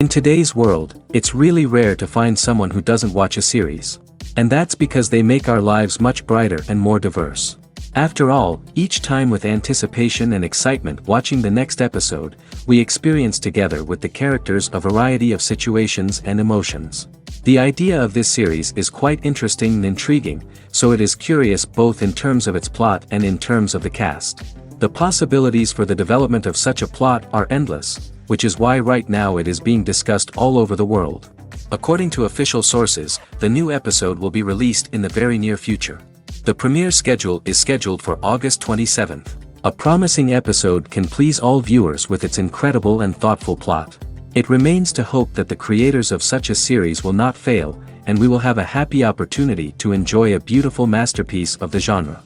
In today's world, it's really rare to find someone who doesn't watch a series. And that's because they make our lives much brighter and more diverse. After all, each time with anticipation and excitement watching the next episode, we experience together with the characters a variety of situations and emotions. The idea of this series is quite interesting and intriguing, so it is curious both in terms of its plot and in terms of the cast. The possibilities for the development of such a plot are endless, which is why right now it is being discussed all over the world. According to official sources, the new episode will be released in the very near future. The premiere schedule is scheduled for August 27th. A promising episode can please all viewers with its incredible and thoughtful plot. It remains to hope that the creators of such a series will not fail, and we will have a happy opportunity to enjoy a beautiful masterpiece of the genre.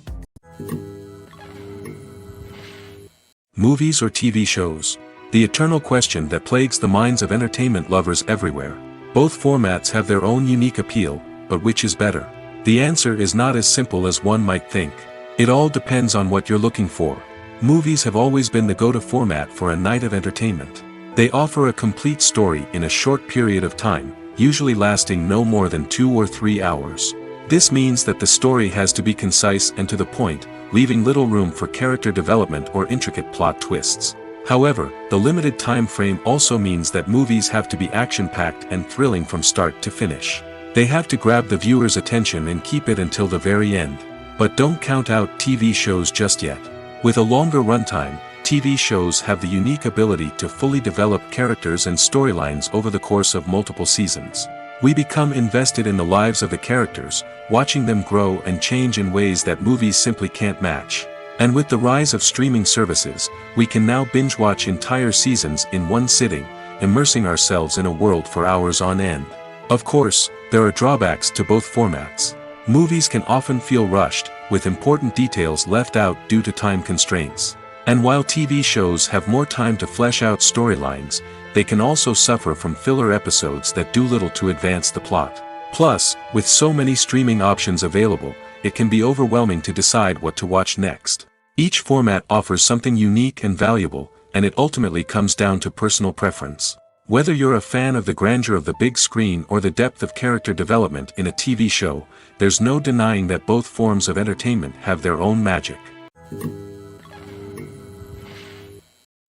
Movies or TV shows? The eternal question that plagues the minds of entertainment lovers everywhere. Both formats have their own unique appeal, but which is better? The answer is not as simple as one might think. It all depends on what you're looking for. Movies have always been the go-to format for a night of entertainment. They offer a complete story in a short period of time, usually lasting no more than 2 or 3 hours. This means that the story has to be concise and to the point, leaving little room for character development or intricate plot twists. However, the limited time frame also means that movies have to be action-packed and thrilling from start to finish. They have to grab the viewer's attention and keep it until the very end. But don't count out TV shows just yet. With a longer runtime, TV shows have the unique ability to fully develop characters and storylines over the course of multiple seasons. We become invested in the lives of the characters, watching them grow and change in ways that movies simply can't match. And with the rise of streaming services, we can now binge-watch entire seasons in one sitting, immersing ourselves in a world for hours on end. Of course, there are drawbacks to both formats. Movies can often feel rushed, with important details left out due to time constraints. And while TV shows have more time to flesh out storylines, they can also suffer from filler episodes that do little to advance the plot. Plus, with so many streaming options available, it can be overwhelming to decide what to watch next. Each format offers something unique and valuable, and it ultimately comes down to personal preference. Whether you're a fan of the grandeur of the big screen or the depth of character development in a TV show, there's no denying that both forms of entertainment have their own magic.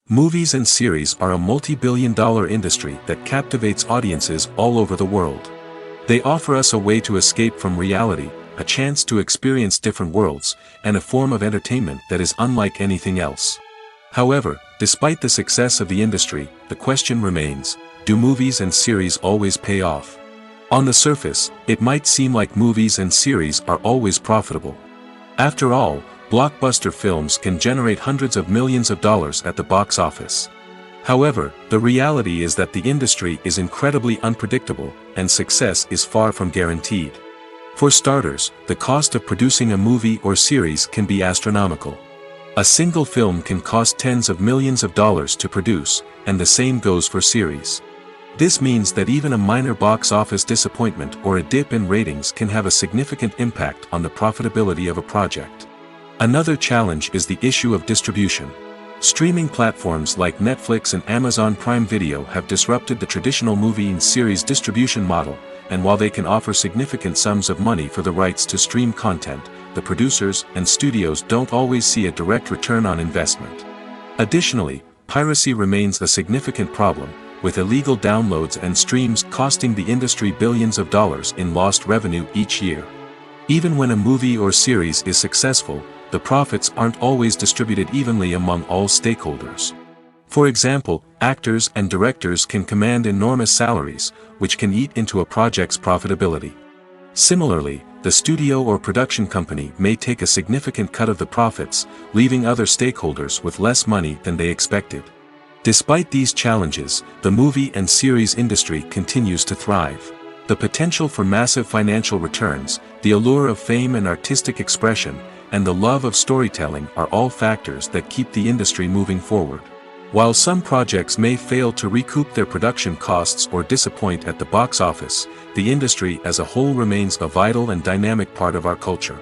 Movies and series are a multi-billion-dollar industry that captivates audiences all over the world. They offer us a way to escape from reality, a chance to experience different worlds, and a form of entertainment that is unlike anything else. However, despite the success of the industry, the question remains, do movies and series always pay off? On the surface, it might seem like movies and series are always profitable. After all, blockbuster films can generate hundreds of millions of dollars at the box office. However, the reality is that the industry is incredibly unpredictable, and success is far from guaranteed. For starters, the cost of producing a movie or series can be astronomical. A single film can cost tens of millions of dollars to produce, and the same goes for series. This means that even a minor box office disappointment or a dip in ratings can have a significant impact on the profitability of a project. Another challenge is the issue of distribution. Streaming platforms like Netflix and Amazon Prime Video have disrupted the traditional movie and series distribution model, and while they can offer significant sums of money for the rights to stream content, the producers and studios don't always see a direct return on investment. Additionally, piracy remains a significant problem, with illegal downloads and streams costing the industry billions of dollars in lost revenue each year. Even when a movie or series is successful, the profits aren't always distributed evenly among all stakeholders. For example, actors and directors can command enormous salaries, which can eat into a project's profitability. Similarly, the studio or production company may take a significant cut of the profits, leaving other stakeholders with less money than they expected. Despite these challenges, the movie and series industry continues to thrive. The potential for massive financial returns, the allure of fame and artistic expression, and the love of storytelling are all factors that keep the industry moving forward. While some projects may fail to recoup their production costs or disappoint at the box office, the industry as a whole remains a vital and dynamic part of our culture.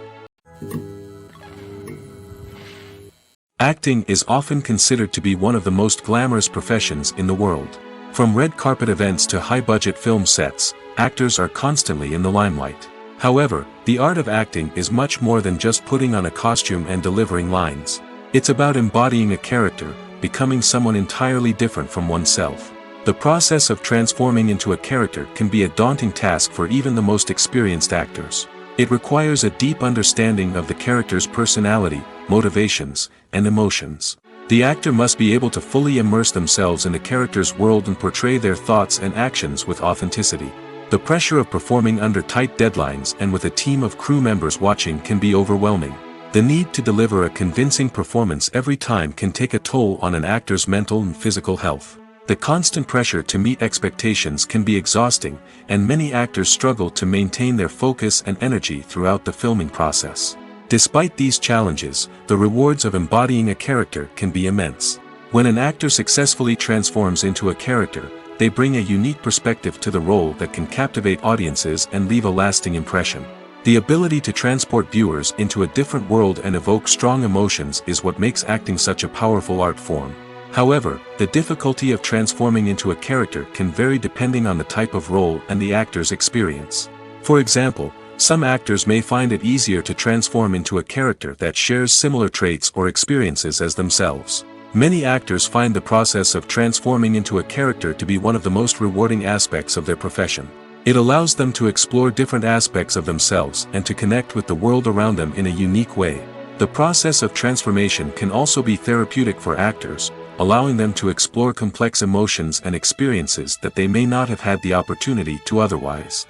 Acting is often considered to be one of the most glamorous professions in the world. From red carpet events to high-budget film sets, actors are constantly in the limelight. However, the art of acting is much more than just putting on a costume and delivering lines. It's about embodying a character, becoming someone entirely different from oneself. The process of transforming into a character can be a daunting task for even the most experienced actors. It requires a deep understanding of the character's personality, motivations, and emotions. The actor must be able to fully immerse themselves in the character's world and portray their thoughts and actions with authenticity. The pressure of performing under tight deadlines and with a team of crew members watching can be overwhelming. The need to deliver a convincing performance every time can take a toll on an actor's mental and physical health. The constant pressure to meet expectations can be exhausting, and many actors struggle to maintain their focus and energy throughout the filming process. Despite these challenges, the rewards of embodying a character can be immense. When an actor successfully transforms into a character, they bring a unique perspective to the role that can captivate audiences and leave a lasting impression. The ability to transport viewers into a different world and evoke strong emotions is what makes acting such a powerful art form. However, the difficulty of transforming into a character can vary depending on the type of role and the actor's experience. For example, some actors may find it easier to transform into a character that shares similar traits or experiences as themselves. Many actors find the process of transforming into a character to be one of the most rewarding aspects of their profession. It allows them to explore different aspects of themselves and to connect with the world around them in a unique way. The process of transformation can also be therapeutic for actors, allowing them to explore complex emotions and experiences that they may not have had the opportunity to otherwise.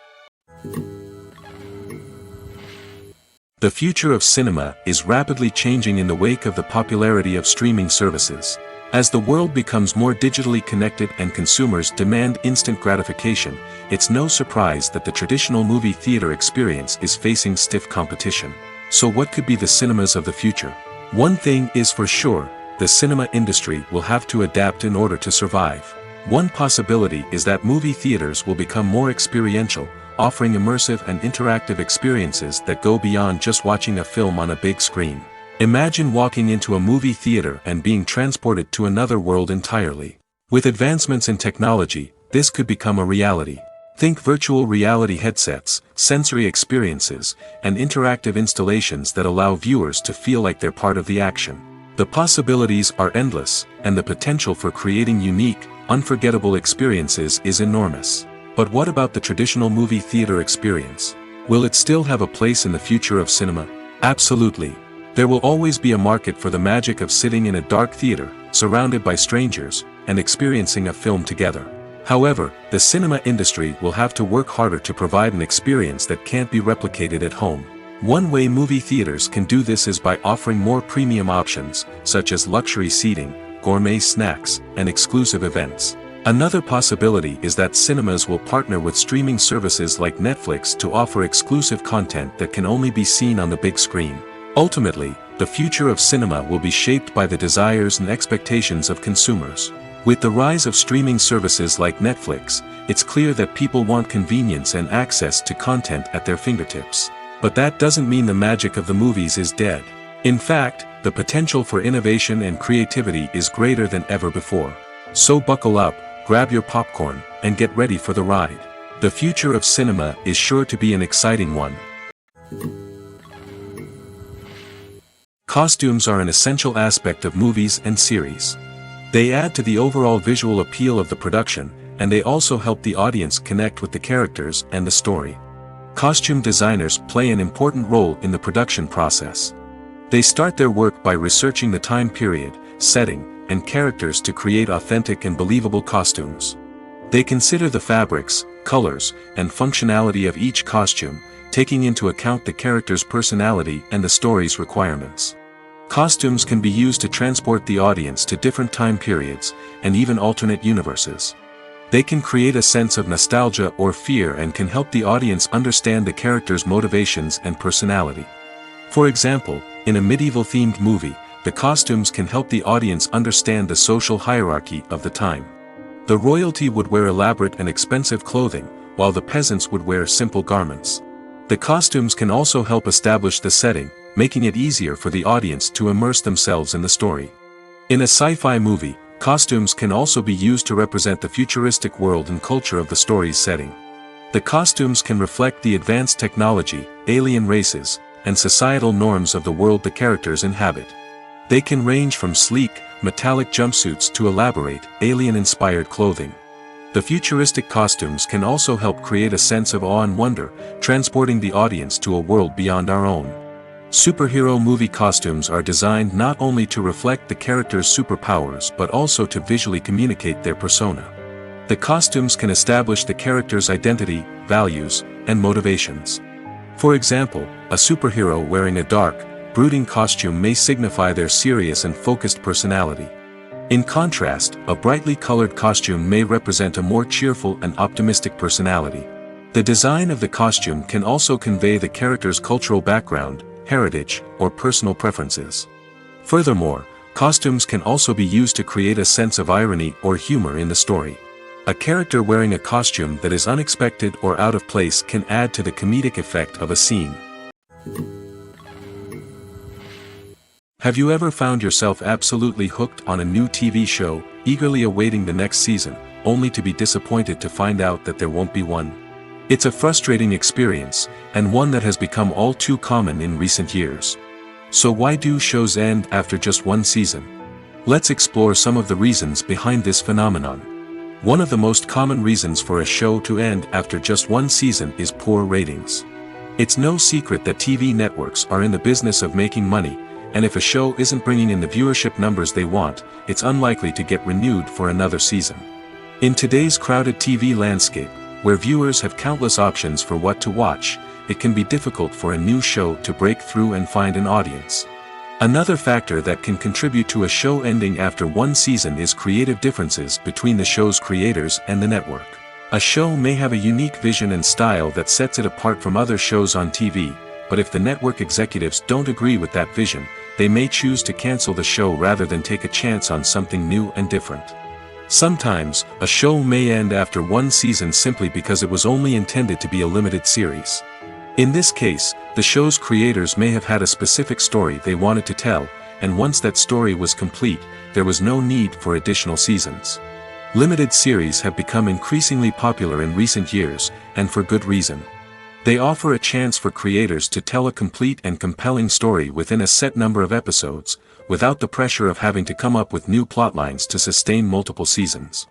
The future of cinema is rapidly changing in the wake of the popularity of streaming services. As the world becomes more digitally connected and consumers demand instant gratification, it's no surprise that the traditional movie theater experience is facing stiff competition. So what could be the cinemas of the future? One thing is for sure, the cinema industry will have to adapt in order to survive. One possibility is that movie theaters will become more experiential, offering immersive and interactive experiences that go beyond just watching a film on a big screen. Imagine walking into a movie theater and being transported to another world entirely. With advancements in technology, this could become a reality. Think virtual reality headsets, sensory experiences, and interactive installations that allow viewers to feel like they're part of the action. The possibilities are endless, and the potential for creating unique, unforgettable experiences is enormous. But what about the traditional movie theater experience? Will it still have a place in the future of cinema? Absolutely. There will always be a market for the magic of sitting in a dark theater, surrounded by strangers, and experiencing a film together. However, the cinema industry will have to work harder to provide an experience that can't be replicated at home. One way movie theaters can do this is by offering more premium options, such as luxury seating, gourmet snacks, and exclusive events. Another possibility is that cinemas will partner with streaming services like Netflix to offer exclusive content that can only be seen on the big screen. Ultimately, the future of cinema will be shaped by the desires and expectations of consumers. With the rise of streaming services like Netflix, it's clear that people want convenience and access to content at their fingertips. But that doesn't mean the magic of the movies is dead. In fact, the potential for innovation and creativity is greater than ever before. So buckle up, grab your popcorn, and get ready for the ride. The future of cinema is sure to be an exciting one. Costumes are an essential aspect of movies and series. They add to the overall visual appeal of the production, and they also help the audience connect with the characters and the story. Costume designers play an important role in the production process. They start their work by researching the time period, setting, and characters to create authentic and believable costumes. They consider the fabrics, colors, and functionality of each costume, taking into account the character's personality and the story's requirements. Costumes can be used to transport the audience to different time periods, and even alternate universes. They can create a sense of nostalgia or fear and can help the audience understand the character's motivations and personality. For example, in a medieval-themed movie, the costumes can help the audience understand the social hierarchy of the time. The royalty would wear elaborate and expensive clothing, while the peasants would wear simple garments. The costumes can also help establish the setting, making it easier for the audience to immerse themselves in the story. In a sci-fi movie, Costumes can also be used to represent the futuristic world and culture of the story's setting. The costumes can reflect the advanced technology, alien races, and societal norms of the world the characters inhabit. They can range from sleek, metallic jumpsuits to elaborate, alien-inspired clothing. The futuristic costumes can also help create a sense of awe and wonder, transporting the audience to a world beyond our own. Superhero movie costumes are designed not only to reflect the character's superpowers but also to visually communicate their persona. The costumes can establish the character's identity, values, and motivations. For example, a superhero wearing a dark, brooding costume may signify their serious and focused personality. In contrast, a brightly colored costume may represent a more cheerful and optimistic personality. The design of the costume can also convey the character's cultural background, heritage, or personal preferences. Furthermore, costumes can also be used to create a sense of irony or humor in the story. A character wearing a costume that is unexpected or out of place can add to the comedic effect of a scene. Have you ever found yourself absolutely hooked on a new TV show, eagerly awaiting the next season, only to be disappointed to find out that there won't be one? It's a frustrating experience, and one that has become all too common in recent years. So why do shows end after just one season? Let's explore some of the reasons behind this phenomenon. One of the most common reasons for a show to end after just one season is poor ratings. It's no secret that TV networks are in the business of making money, and if a show isn't bringing in the viewership numbers they want, it's unlikely to get renewed for another season. In today's crowded TV landscape, where viewers have countless options for what to watch, it can be difficult for a new show to break through and find an audience. Another factor that can contribute to a show ending after one season is creative differences between the show's creators and the network. A show may have a unique vision and style that sets it apart from other shows on TV, but if the network executives don't agree with that vision, they may choose to cancel the show rather than take a chance on something new and different. Sometimes, a show may end after one season simply because it was only intended to be a limited series. In this case, the show's creators may have had a specific story they wanted to tell, and once that story was complete, there was no need for additional seasons. Limited series have become increasingly popular in recent years, and for good reason. They offer a chance for creators to tell a complete and compelling story within a set number of episodes, without the pressure of having to come up with new plotlines to sustain multiple seasons.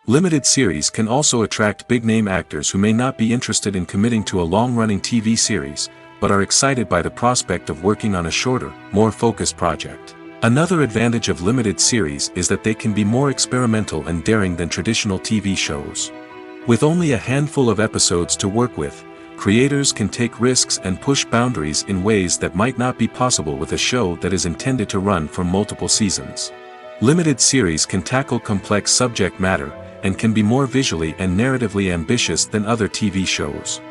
Limited series can also attract big-name actors who may not be interested in committing to a long-running TV series, but are excited by the prospect of working on a shorter, more focused project. Another advantage of limited series is that they can be more experimental and daring than traditional TV shows. With only a handful of episodes to work with, creators can take risks and push boundaries in ways that might not be possible with a show that is intended to run for multiple seasons. Limited series can tackle complex subject matter, and can be more visually and narratively ambitious than other TV shows.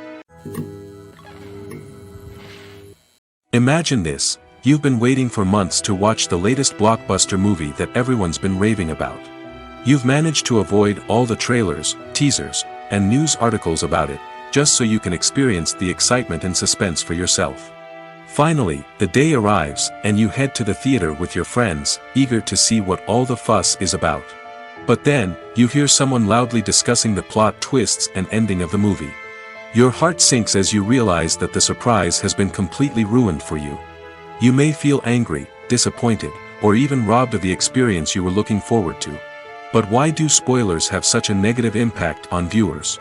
Imagine this: you've been waiting for months to watch the latest blockbuster movie that everyone's been raving about. You've managed to avoid all the trailers, teasers, and news articles about it, just so you can experience the excitement and suspense for yourself. Finally, the day arrives, and you head to the theater with your friends, eager to see what all the fuss is about. But then, you hear someone loudly discussing the plot twists and ending of the movie. Your heart sinks as you realize that the surprise has been completely ruined for you. You may feel angry, disappointed, or even robbed of the experience you were looking forward to. But why do spoilers have such a negative impact on viewers?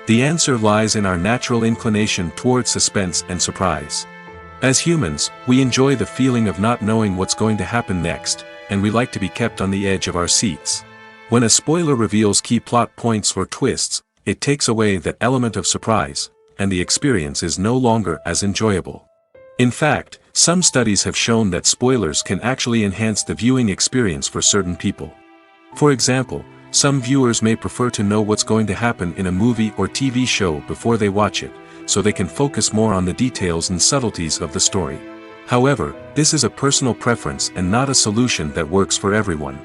The answer lies in our natural inclination toward suspense and surprise. As humans, we enjoy the feeling of not knowing what's going to happen next, and we like to be kept on the edge of our seats. When a spoiler reveals key plot points or twists, it takes away that element of surprise, and the experience is no longer as enjoyable. In fact, some studies have shown that spoilers can actually enhance the viewing experience for certain people. For example, some viewers may prefer to know what's going to happen in a movie or TV show before they watch it, so they can focus more on the details and subtleties of the story. However, this is a personal preference and not a solution that works for everyone.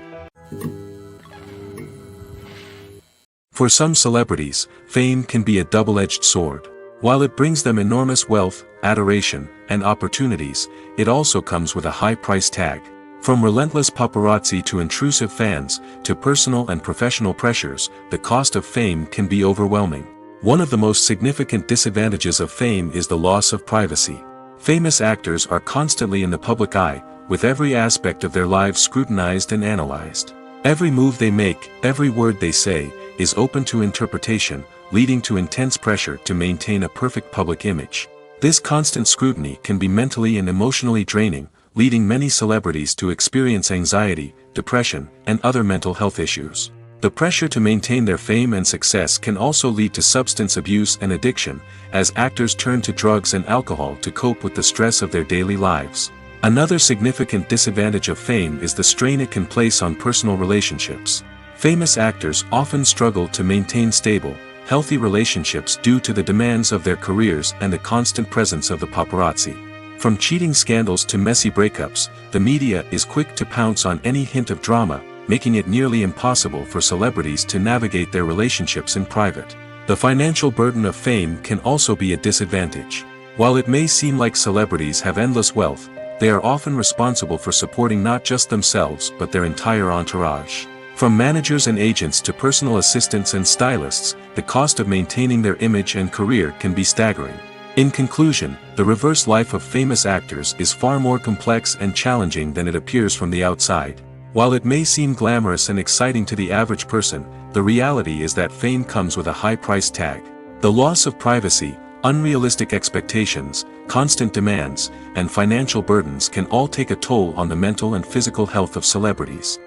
For some celebrities, fame can be a double-edged sword. While it brings them enormous wealth, adoration, and opportunities, it also comes with a high price tag. From relentless paparazzi to intrusive fans, to personal and professional pressures, the cost of fame can be overwhelming. One of the most significant disadvantages of fame is the loss of privacy. Famous actors are constantly in the public eye, with every aspect of their lives scrutinized and analyzed. Every move they make, every word they say, is open to interpretation, leading to intense pressure to maintain a perfect public image. This constant scrutiny can be mentally and emotionally draining, leading many celebrities to experience anxiety, depression, and other mental health issues. The pressure to maintain their fame and success can also lead to substance abuse and addiction, as actors turn to drugs and alcohol to cope with the stress of their daily lives. Another significant disadvantage of fame is the strain it can place on personal relationships. Famous actors often struggle to maintain stable, healthy relationships due to the demands of their careers and the constant presence of the paparazzi. From cheating scandals to messy breakups, the media is quick to pounce on any hint of drama, making it nearly impossible for celebrities to navigate their relationships in private. The financial burden of fame can also be a disadvantage. While it may seem like celebrities have endless wealth, they are often responsible for supporting not just themselves but their entire entourage. From managers and agents to personal assistants and stylists, the cost of maintaining their image and career can be staggering. In conclusion, the reverse life of famous actors is far more complex and challenging than it appears from the outside. While it may seem glamorous and exciting to the average person, the reality is that fame comes with a high price tag. The loss of privacy, unrealistic expectations, constant demands, and financial burdens can all take a toll on the mental and physical health of celebrities.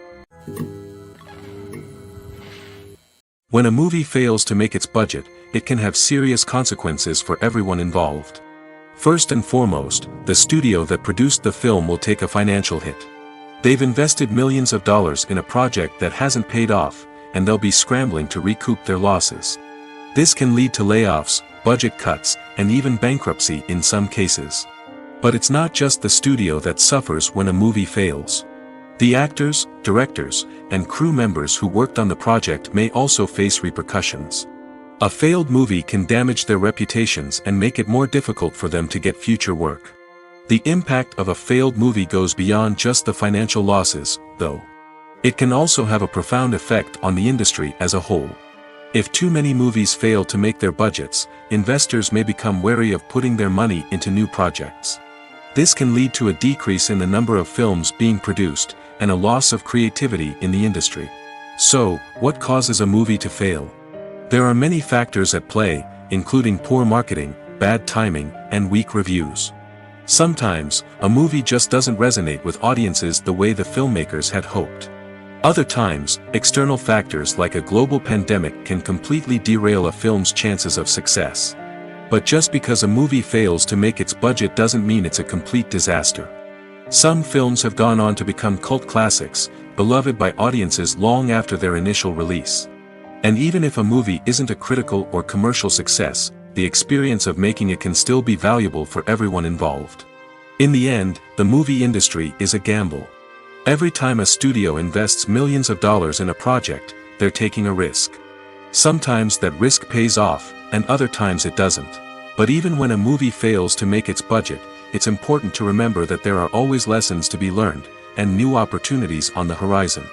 When a movie fails to make its budget, it can have serious consequences for everyone involved. First and foremost, the studio that produced the film will take a financial hit. They've invested millions of dollars in a project that hasn't paid off, and they'll be scrambling to recoup their losses. This can lead to layoffs, budget cuts, and even bankruptcy in some cases. But it's not just the studio that suffers when a movie fails. The actors, directors, and crew members who worked on the project may also face repercussions. A failed movie can damage their reputations and make it more difficult for them to get future work. The impact of a failed movie goes beyond just the financial losses, though. It can also have a profound effect on the industry as a whole. If too many movies fail to make their budgets, investors may become wary of putting their money into new projects. This can lead to a decrease in the number of films being produced, and a loss of creativity in the industry. So, what causes a movie to fail? There are many factors at play, including poor marketing, bad timing, and weak reviews. Sometimes, a movie just doesn't resonate with audiences the way the filmmakers had hoped. Other times, external factors like a global pandemic can completely derail a film's chances of success. But just because a movie fails to make its budget doesn't mean it's a complete disaster. Some films have gone on to become cult classics, beloved by audiences long after their initial release. And even if a movie isn't a critical or commercial success, the experience of making it can still be valuable for everyone involved. In the end, the movie industry is a gamble. Every time a studio invests millions of dollars in a project, they're taking a risk. Sometimes that risk pays off, and other times it doesn't. But even when a movie fails to make its budget, it's important to remember that there are always lessons to be learned, and new opportunities on the horizon.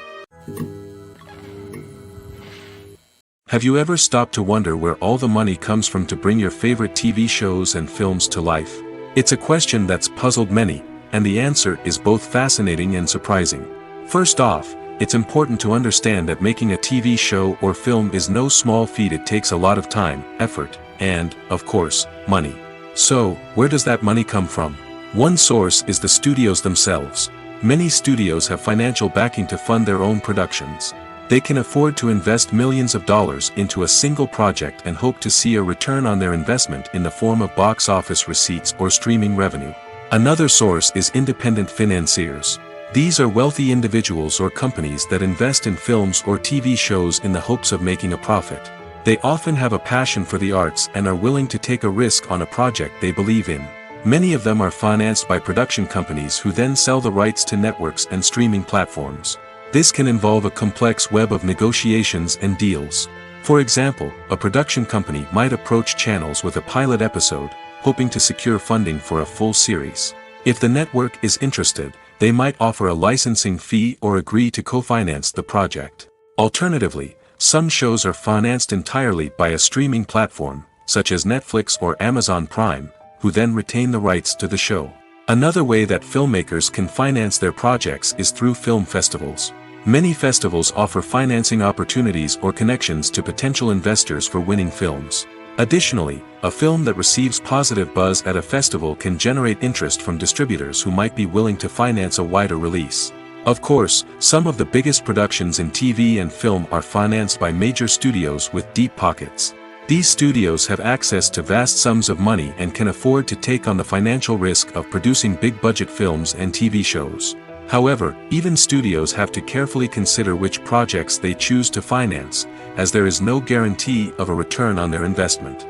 Have you ever stopped to wonder where all the money comes from to bring your favorite TV shows and films to life? It's a question that's puzzled many, and the answer is both fascinating and surprising. First off, it's important to understand that making a TV show or film is no small feat. It takes a lot of time, effort, and, of course, money. So, where does that money come from? One source is the studios themselves. Many studios have financial backing to fund their own productions. They can afford to invest millions of dollars into a single project and hope to see a return on their investment in the form of box office receipts or streaming revenue. Another source is independent financiers. These are wealthy individuals or companies that invest in films or TV shows in the hopes of making a profit. They often have a passion for the arts and are willing to take a risk on a project they believe in. Many of them are financed by production companies who then sell the rights to networks and streaming platforms. This can involve a complex web of negotiations and deals. For example, a production company might approach channels with a pilot episode, hoping to secure funding for a full series. If the network is interested, They might offer a licensing fee or agree to co-finance the project. Alternatively, some shows are financed entirely by a streaming platform, such as Netflix or Amazon Prime, who then retain the rights to the show. Another way that filmmakers can finance their projects is through film festivals. Many festivals offer financing opportunities or connections to potential investors for winning films. Additionally, a film that receives positive buzz at a festival can generate interest from distributors who might be willing to finance a wider release. Of course, some of the biggest productions in TV and film are financed by major studios with deep pockets. These studios have access to vast sums of money and can afford to take on the financial risk of producing big-budget films and TV shows. However, even studios have to carefully consider which projects they choose to finance, as there is no guarantee of a return on their investment.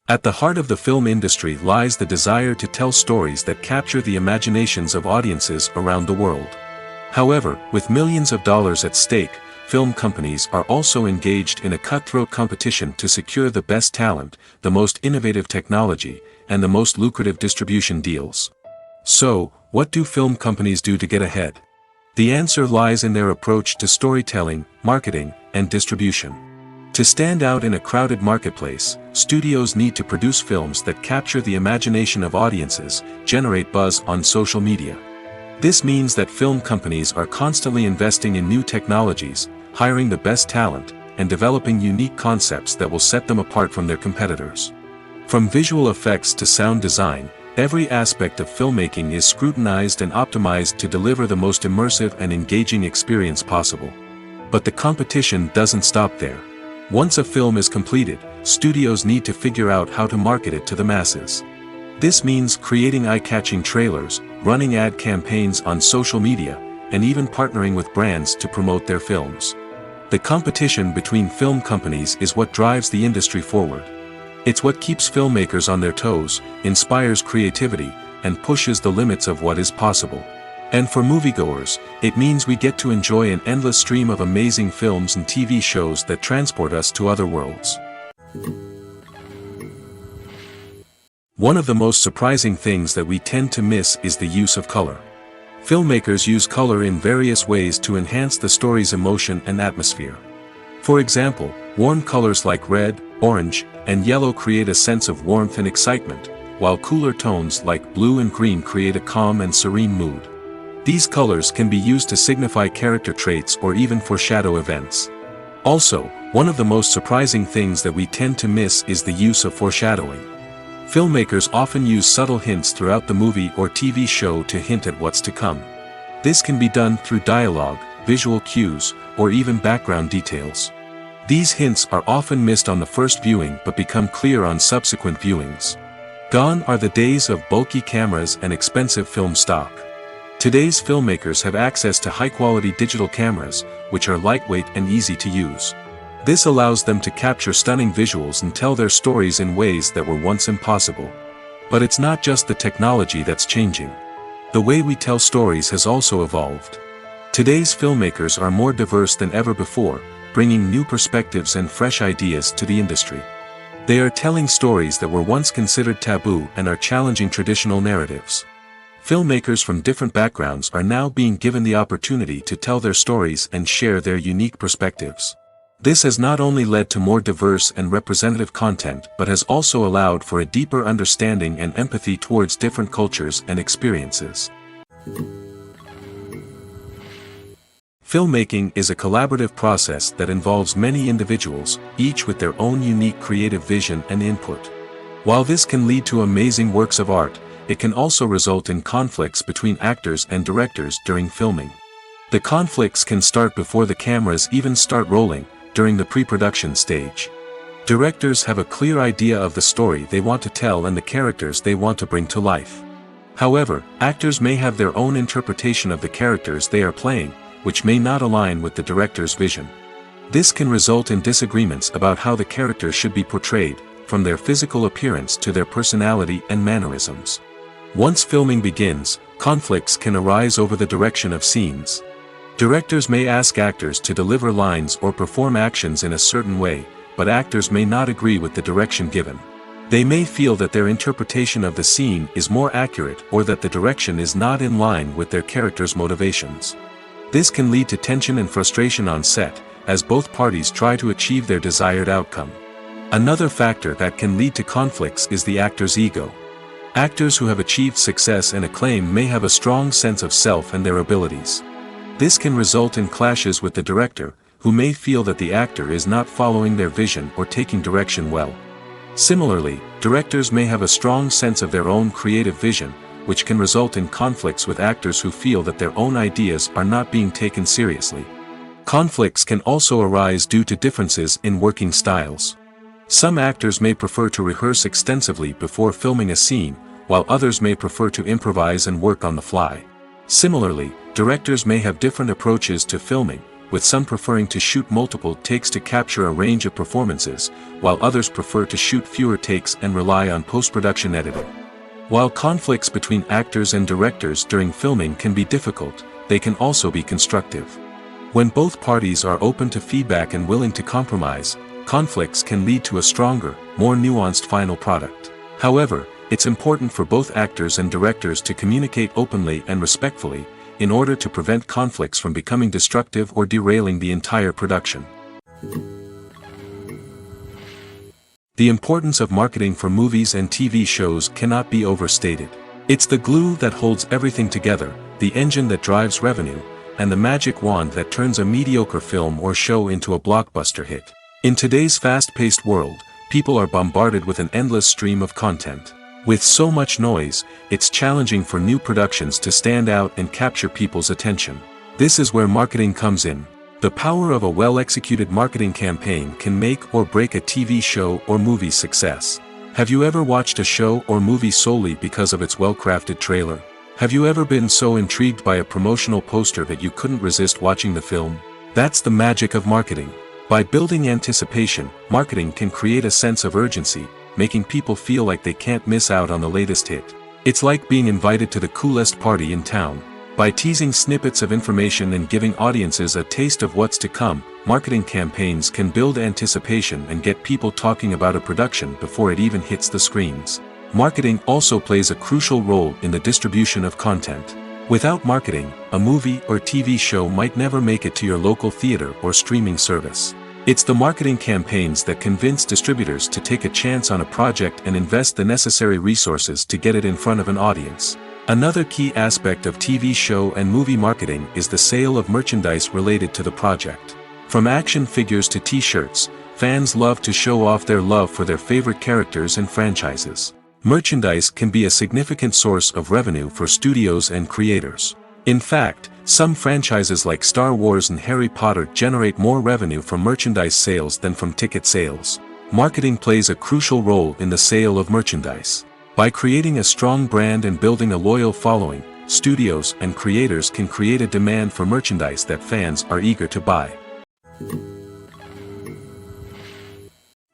At the heart of the film industry lies the desire to tell stories that capture the imaginations of audiences around the world. However, with millions of dollars at stake, film companies are also engaged in a cutthroat competition to secure the best talent, the most innovative technology, and the most lucrative distribution deals. So, what do film companies do to get ahead? The answer lies in their approach to storytelling, marketing, and distribution. To stand out in a crowded marketplace, studios need to produce films that capture the imagination of audiences, generate buzz on social media. This means that film companies are constantly investing in new technologies, hiring the best talent, and developing unique concepts that will set them apart from their competitors. From visual effects to sound design, every aspect of filmmaking is scrutinized and optimized to deliver the most immersive and engaging experience possible. But the competition doesn't stop there. Once a film is completed, studios need to figure out how to market it to the masses. This means creating eye-catching trailers, running ad campaigns on social media, and even partnering with brands to promote their films. The competition between film companies is what drives the industry forward. It's what keeps filmmakers on their toes, inspires creativity, and pushes the limits of what is possible. And for moviegoers, it means we get to enjoy an endless stream of amazing films and TV shows that transport us to other worlds. One of the most surprising things that we tend to miss is the use of color. Filmmakers use color in various ways to enhance the story's emotion and atmosphere. For example, warm colors like red, orange, and yellow create a sense of warmth and excitement, while cooler tones like blue and green create a calm and serene mood. These colors can be used to signify character traits or even foreshadow events. Also, one of the most surprising things that we tend to miss is the use of foreshadowing. Filmmakers often use subtle hints throughout the movie or TV show to hint at what's to come. This can be done through dialogue, visual cues, or even background details. These hints are often missed on the first viewing but become clear on subsequent viewings. Gone are the days of bulky cameras and expensive film stock. Today's filmmakers have access to high-quality digital cameras, which are lightweight and easy to use. This allows them to capture stunning visuals and tell their stories in ways that were once impossible. But it's not just the technology that's changing. The way we tell stories has also evolved. Today's filmmakers are more diverse than ever before, bringing new perspectives and fresh ideas to the industry. They are telling stories that were once considered taboo and are challenging traditional narratives. Filmmakers from different backgrounds are now being given the opportunity to tell their stories and share their unique perspectives. This has not only led to more diverse and representative content but has also allowed for a deeper understanding and empathy towards different cultures and experiences. Filmmaking is a collaborative process that involves many individuals, each with their own unique creative vision and input. While this can lead to amazing works of art, it can also result in conflicts between actors and directors during filming. The conflicts can start before the cameras even start rolling, during the pre-production stage. Directors have a clear idea of the story they want to tell and the characters they want to bring to life. However, actors may have their own interpretation of the characters they are playing, which may not align with the director's vision. This can result in disagreements about how the characters should be portrayed, from their physical appearance to their personality and mannerisms. Once filming begins, conflicts can arise over the direction of scenes. Directors may ask actors to deliver lines or perform actions in a certain way, but actors may not agree with the direction given. They may feel that their interpretation of the scene is more accurate or that the direction is not in line with their character's motivations. This can lead to tension and frustration on set, as both parties try to achieve their desired outcome. Another factor that can lead to conflicts is the actor's ego. Actors who have achieved success and acclaim may have a strong sense of self and their abilities. This can result in clashes with the director, who may feel that the actor is not following their vision or taking direction well. Similarly, directors may have a strong sense of their own creative vision, which can result in conflicts with actors who feel that their own ideas are not being taken seriously. Conflicts can also arise due to differences in working styles. Some actors may prefer to rehearse extensively before filming a scene, while others may prefer to improvise and work on the fly. Similarly, directors may have different approaches to filming, with some preferring to shoot multiple takes to capture a range of performances, while others prefer to shoot fewer takes and rely on post-production editing. While conflicts between actors and directors during filming can be difficult, they can also be constructive. When both parties are open to feedback and willing to compromise, conflicts can lead to a stronger, more nuanced final product. However, it's important for both actors and directors to communicate openly and respectfully, in order to prevent conflicts from becoming destructive or derailing the entire production. The importance of marketing for movies and TV shows cannot be overstated. It's the glue that holds everything together, the engine that drives revenue, and the magic wand that turns a mediocre film or show into a blockbuster hit. In today's fast-paced world, people are bombarded with an endless stream of content. With so much noise, it's challenging for new productions to stand out and capture people's attention. This is where marketing comes in. The power of a well-executed marketing campaign can make or break a TV show or movie's success. Have you ever watched a show or movie solely because of its well-crafted trailer? Have you ever been so intrigued by a promotional poster that you couldn't resist watching the film? That's the magic of marketing. By building anticipation, marketing can create a sense of urgency, making people feel like they can't miss out on the latest hit. It's like being invited to the coolest party in town. By teasing snippets of information and giving audiences a taste of what's to come, marketing campaigns can build anticipation and get people talking about a production before it even hits the screens. Marketing also plays a crucial role in the distribution of content. Without marketing, a movie or TV show might never make it to your local theater or streaming service. It's the marketing campaigns that convince distributors to take a chance on a project and invest the necessary resources to get it in front of an audience. Another key aspect of TV show and movie marketing is the sale of merchandise related to the project. From action figures to t-shirts, fans love to show off their love for their favorite characters and franchises. Merchandise can be a significant source of revenue for studios and creators. In fact, some franchises like Star Wars and Harry Potter generate more revenue from merchandise sales than from ticket sales. Marketing plays a crucial role in the sale of merchandise. By creating a strong brand and building a loyal following, studios and creators can create a demand for merchandise that fans are eager to buy.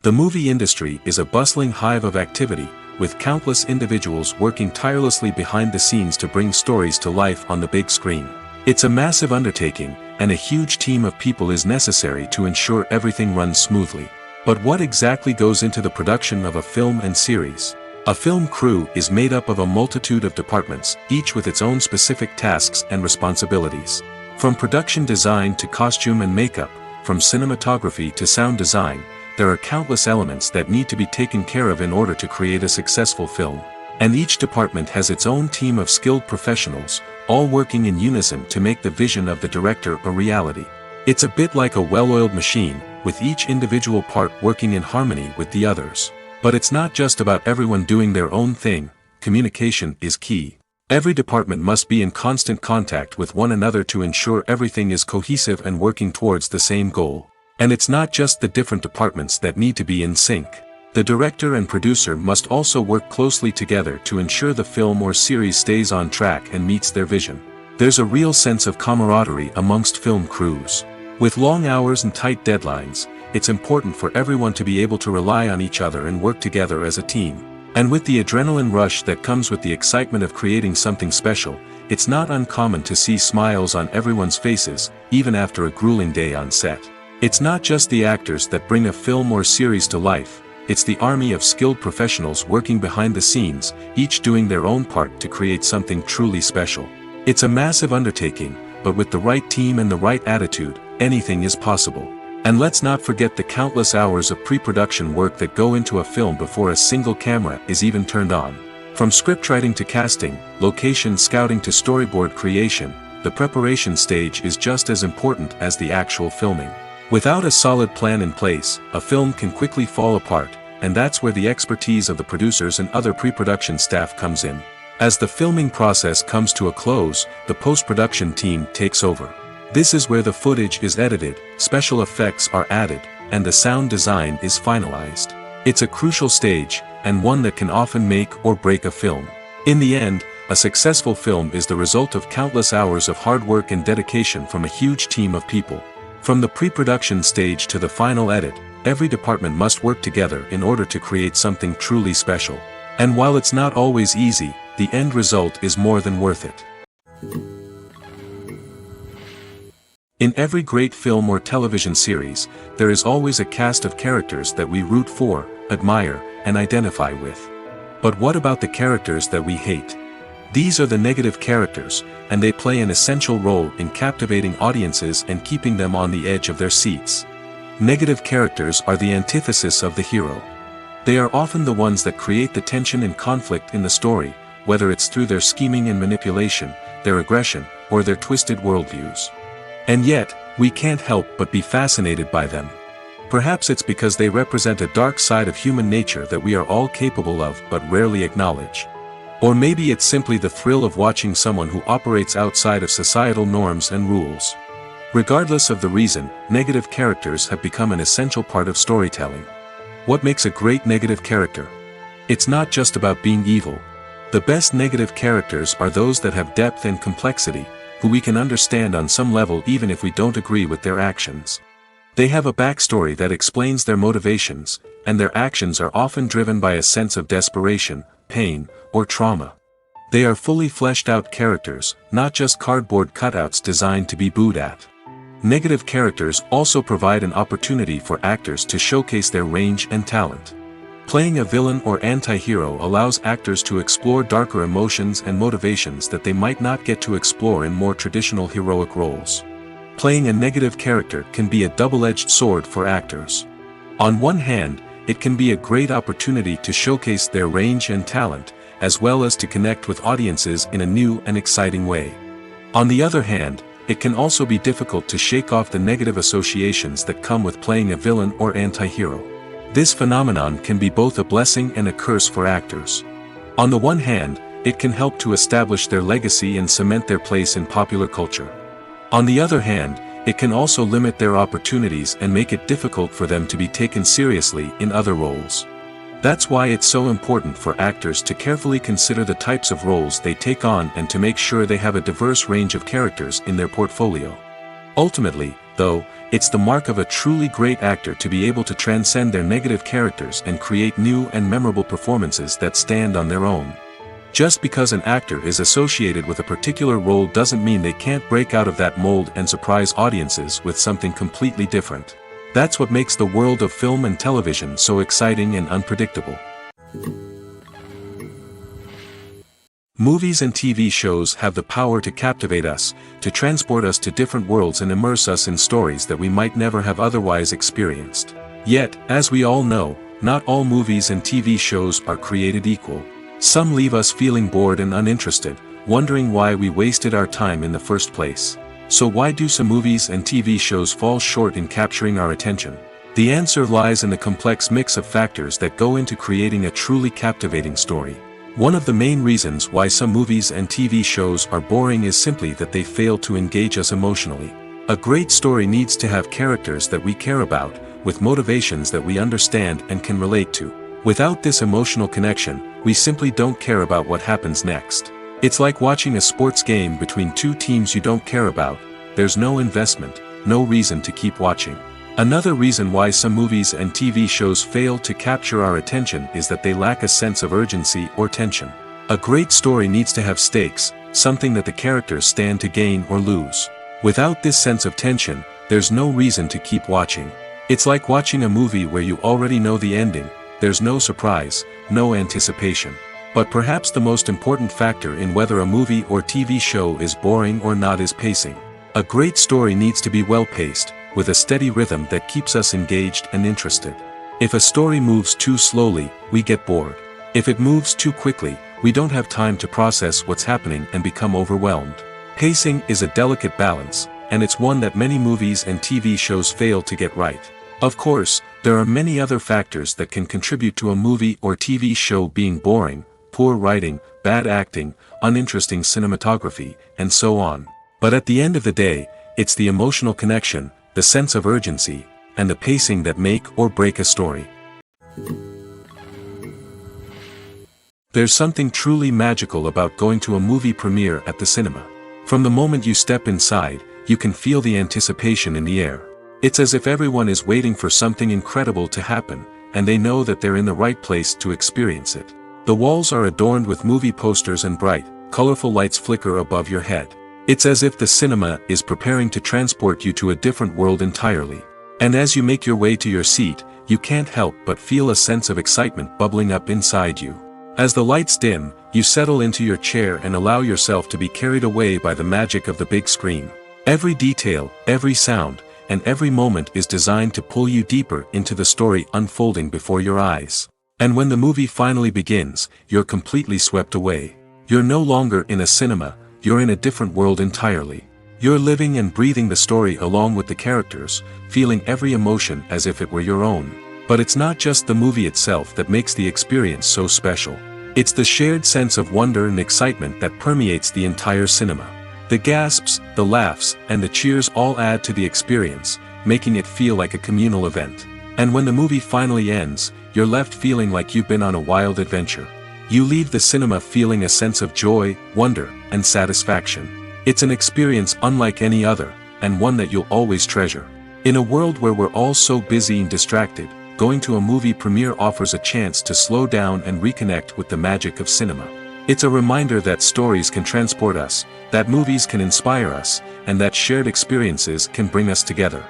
The movie industry is a bustling hive of activity, with countless individuals working tirelessly behind the scenes to bring stories to life on the big screen. It's a massive undertaking, and a huge team of people is necessary to ensure everything runs smoothly. But what exactly goes into the production of a film and series? A film crew is made up of a multitude of departments, each with its own specific tasks and responsibilities. From production design to costume and makeup, from cinematography to sound design, there are countless elements that need to be taken care of in order to create a successful film. And each department has its own team of skilled professionals, all working in unison to make the vision of the director a reality. It's a bit like a well-oiled machine, with each individual part working in harmony with the others. But it's not just about everyone doing their own thing. Communication is key. Every department must be in constant contact with one another to ensure everything is cohesive and working towards the same goal. And it's not just the different departments that need to be in sync. The director and producer must also work closely together to ensure the film or series stays on track and meets their vision. There's a real sense of camaraderie amongst film crews. With long hours and tight deadlines, it's important for everyone to be able to rely on each other and work together as a team. And with the adrenaline rush that comes with the excitement of creating something special, it's not uncommon to see smiles on everyone's faces, even after a grueling day on set. It's not just the actors that bring a film or series to life. it's the army of skilled professionals working behind the scenes, each doing their own part to create something truly special. It's a massive undertaking, but with the right team and the right attitude, anything is possible. And let's not forget the countless hours of pre-production work that go into a film before a single camera is even turned on. From scriptwriting to casting, location scouting to storyboard creation, the preparation stage is just as important as the actual filming. Without a solid plan in place, a film can quickly fall apart, and that's where the expertise of the producers and other pre-production staff comes in. As the filming process comes to a close, the post-production team takes over. This is where the footage is edited, special effects are added, and the sound design is finalized. It's a crucial stage, and one that can often make or break a film. In the end, a successful film is the result of countless hours of hard work and dedication from a huge team of people. From the pre-production stage to the final edit, every department must work together in order to create something truly special. And while it's not always easy, the end result is more than worth it. In every great film or television series, there is always a cast of characters that we root for, admire, and identify with. But what about the characters that we hate? These are the negative characters, and they play an essential role in captivating audiences and keeping them on the edge of their seats. Negative characters are the antithesis of the hero. They are often the ones that create the tension and conflict in the story, whether it's through their scheming and manipulation, their aggression, or their twisted worldviews. And yet, we can't help but be fascinated by them. Perhaps it's because they represent a dark side of human nature that we are all capable of but rarely acknowledge. Or maybe it's simply the thrill of watching someone who operates outside of societal norms and rules. Regardless of the reason, negative characters have become an essential part of storytelling. What makes a great negative character? It's not just about being evil. The best negative characters are those that have depth and complexity, who we can understand on some level even if we don't agree with their actions. They have a backstory that explains their motivations, and their actions are often driven by a sense of desperation, pain, or trauma. They are fully fleshed out characters, not just cardboard cutouts designed to be booed at. Negative characters also provide an opportunity for actors to showcase their range and talent. Playing a villain or anti-hero allows actors to explore darker emotions and motivations that they might not get to explore in more traditional heroic roles. Playing a negative character can be a double-edged sword for actors. On one hand, it can be a great opportunity to showcase their range and talent, as well as to connect with audiences in a new and exciting way. On the other hand, it can also be difficult to shake off the negative associations that come with playing a villain or anti-hero. This phenomenon can be both a blessing and a curse for actors. On the one hand, it can help to establish their legacy and cement their place in popular culture. On the other hand, it can also limit their opportunities and make it difficult for them to be taken seriously in other roles. That's why it's so important for actors to carefully consider the types of roles they take on and to make sure they have a diverse range of characters in their portfolio. Ultimately, though, it's the mark of a truly great actor to be able to transcend their negative characters and create new and memorable performances that stand on their own. Just because an actor is associated with a particular role doesn't mean they can't break out of that mold and surprise audiences with something completely different. That's what makes the world of film and television so exciting and unpredictable. Movies and TV shows have the power to captivate us, to transport us to different worlds and immerse us in stories that we might never have otherwise experienced. Yet, as we all know, not all movies and TV shows are created equal. Some leave us feeling bored and uninterested, wondering why we wasted our time in the first place. So why do some movies and TV shows fall short in capturing our attention? The answer lies in the complex mix of factors that go into creating a truly captivating story. One of the main reasons why some movies and TV shows are boring is simply that they fail to engage us emotionally. A great story needs to have characters that we care about, with motivations that we understand and can relate to. Without this emotional connection, we simply don't care about what happens next. It's like watching a sports game between two teams you don't care about. There's no investment, no reason to keep watching. Another reason why some movies and TV shows fail to capture our attention is that they lack a sense of urgency or tension. A great story needs to have stakes, something that the characters stand to gain or lose. Without this sense of tension, there's no reason to keep watching. It's like watching a movie where you already know the ending, there's no surprise, no anticipation. But perhaps the most important factor in whether a movie or TV show is boring or not is pacing. A great story needs to be well-paced, with a steady rhythm that keeps us engaged and interested. If a story moves too slowly, we get bored. If it moves too quickly, we don't have time to process what's happening and become overwhelmed. Pacing is a delicate balance, and it's one that many movies and TV shows fail to get right. Of course, there are many other factors that can contribute to a movie or TV show being boring: poor writing, bad acting, uninteresting cinematography, and so on. But at the end of the day, it's the emotional connection, the sense of urgency, and the pacing that make or break a story. There's something truly magical about going to a movie premiere at the cinema. From the moment you step inside, you can feel the anticipation in the air. It's as if everyone is waiting for something incredible to happen, and they know that they're in the right place to experience it. The walls are adorned with movie posters and bright, colorful lights flicker above your head. It's as if the cinema is preparing to transport you to a different world entirely. And as you make your way to your seat, you can't help but feel a sense of excitement bubbling up inside you. As the lights dim, you settle into your chair and allow yourself to be carried away by the magic of the big screen. Every detail, every sound, and every moment is designed to pull you deeper into the story unfolding before your eyes. And when the movie finally begins, you're completely swept away. You're no longer in a cinema, you're in a different world entirely. You're living and breathing the story along with the characters, feeling every emotion as if it were your own. But it's not just the movie itself that makes the experience so special. It's the shared sense of wonder and excitement that permeates the entire cinema. The gasps, the laughs, and the cheers all add to the experience, making it feel like a communal event. And when the movie finally ends, you're left feeling like you've been on a wild adventure. You leave the cinema feeling a sense of joy, wonder, and satisfaction. It's an experience unlike any other, and one that you'll always treasure. In a world where we're all so busy and distracted, going to a movie premiere offers a chance to slow down and reconnect with the magic of cinema. It's a reminder that stories can transport us, that movies can inspire us, and that shared experiences can bring us together.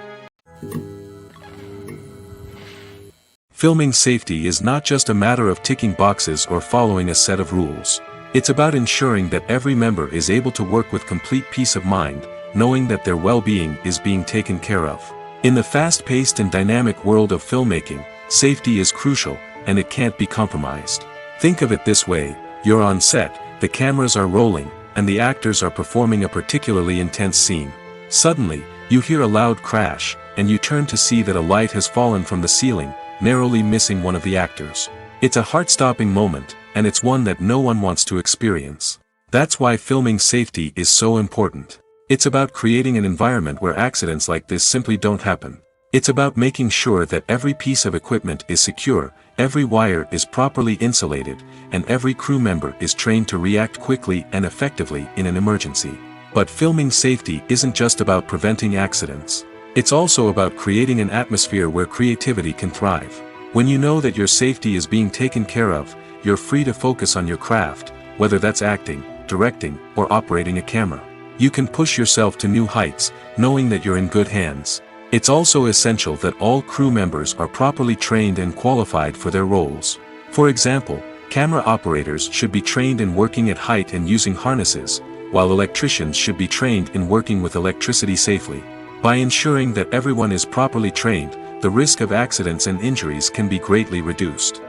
Filming safety is not just a matter of ticking boxes or following a set of rules. It's about ensuring that every member is able to work with complete peace of mind, knowing that their well-being is being taken care of. In the fast-paced and dynamic world of filmmaking, safety is crucial, and it can't be compromised. Think of it this way: you're on set, the cameras are rolling, and the actors are performing a particularly intense scene. Suddenly, you hear a loud crash, and you turn to see that a light has fallen from the ceiling, narrowly missing one of the actors. It's a heart-stopping moment, and it's one that no one wants to experience. That's why filming safety is so important. It's about creating an environment where accidents like this simply don't happen. It's about making sure that every piece of equipment is secure, every wire is properly insulated, and every crew member is trained to react quickly and effectively in an emergency. But filming safety isn't just about preventing accidents. It's also about creating an atmosphere where creativity can thrive. When you know that your safety is being taken care of, you're free to focus on your craft, whether that's acting, directing, or operating a camera. You can push yourself to new heights, knowing that you're in good hands. It's also essential that all crew members are properly trained and qualified for their roles. For example, camera operators should be trained in working at height and using harnesses, while electricians should be trained in working with electricity safely. By ensuring that everyone is properly trained, the risk of accidents and injuries can be greatly reduced.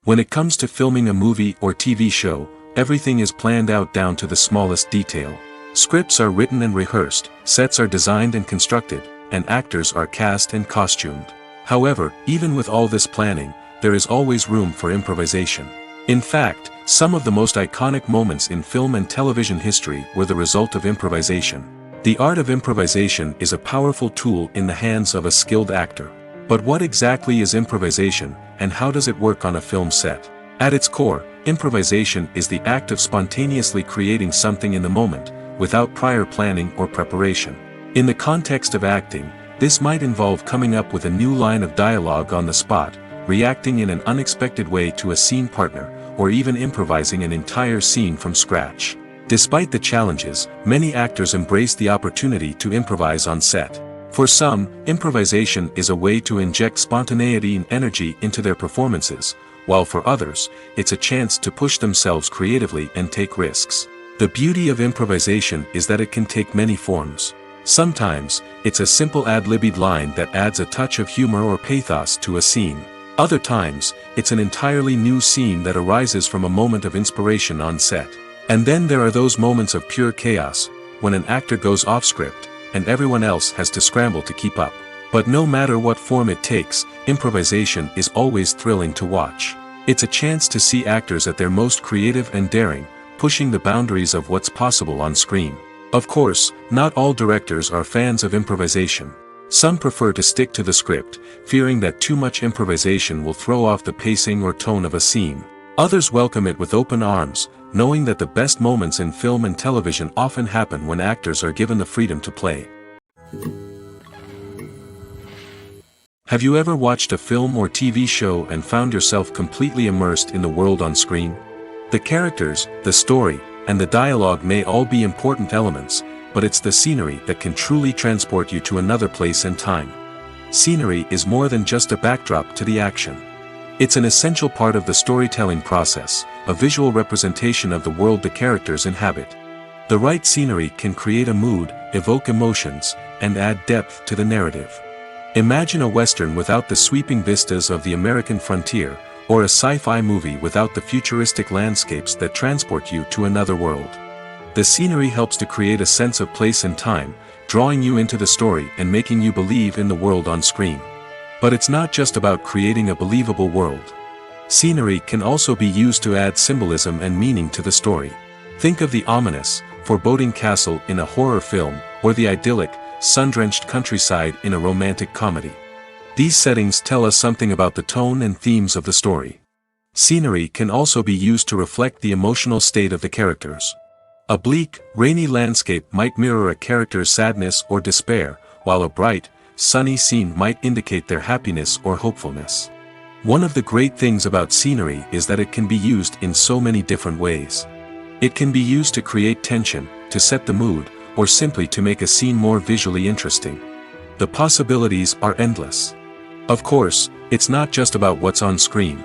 When it comes to filming a movie or TV show, everything is planned out down to the smallest detail. Scripts are written and rehearsed, sets are designed and constructed, and actors are cast and costumed. However, even with all this planning, there is always room for improvisation. In fact, some of the most iconic moments in film and television history were the result of improvisation. The art of improvisation is a powerful tool in the hands of a skilled actor. But what exactly is improvisation, and how does it work on a film set? At its core, improvisation is the act of spontaneously creating something in the moment, without prior planning or preparation. In the context of acting, this might involve coming up with a new line of dialogue on the spot, reacting in an unexpected way to a scene partner, or even improvising an entire scene from scratch. Despite the challenges, many actors embrace the opportunity to improvise on set. For some, improvisation is a way to inject spontaneity and energy into their performances, while for others, it's a chance to push themselves creatively and take risks. The beauty of improvisation is that it can take many forms. Sometimes, it's a simple ad-libbed line that adds a touch of humor or pathos to a scene. Other times, it's an entirely new scene that arises from a moment of inspiration on set. And then there are those moments of pure chaos, when an actor goes off script, and everyone else has to scramble to keep up. But no matter what form it takes, improvisation is always thrilling to watch. It's a chance to see actors at their most creative and daring, pushing the boundaries of what's possible on screen. Of course, not all directors are fans of improvisation. Some prefer to stick to the script, fearing that too much improvisation will throw off the pacing or tone of a scene. Others welcome it with open arms, knowing that the best moments in film and television often happen when actors are given the freedom to play. Have you ever watched a film or TV show and found yourself completely immersed in the world on screen? The characters, the story, and the dialogue may all be important elements, but it's the scenery that can truly transport you to another place and time. Scenery is more than just a backdrop to the action. It's an essential part of the storytelling process, a visual representation of the world the characters inhabit. The right scenery can create a mood, evoke emotions, and add depth to the narrative. Imagine a Western without the sweeping vistas of the American frontier, or a sci-fi movie without the futuristic landscapes that transport you to another world. The scenery helps to create a sense of place and time, drawing you into the story and making you believe in the world on screen. But it's not just about creating a believable world. Scenery can also be used to add symbolism and meaning to the story. Think of the ominous, foreboding castle in a horror film, or the idyllic, sun-drenched countryside in a romantic comedy. These settings tell us something about the tone and themes of the story. Scenery can also be used to reflect the emotional state of the characters. A bleak, rainy landscape might mirror a character's sadness or despair, while a bright, sunny scene might indicate their happiness or hopefulness. One of the great things about scenery is that it can be used in so many different ways. It can be used to create tension, to set the mood, or simply to make a scene more visually interesting. The possibilities are endless. Of course, it's not just about what's on screen.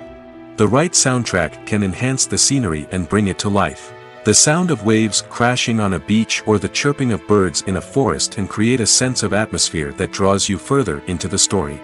The right soundtrack can enhance the scenery and bring it to life. The sound of waves crashing on a beach or the chirping of birds in a forest can create a sense of atmosphere that draws you further into the story.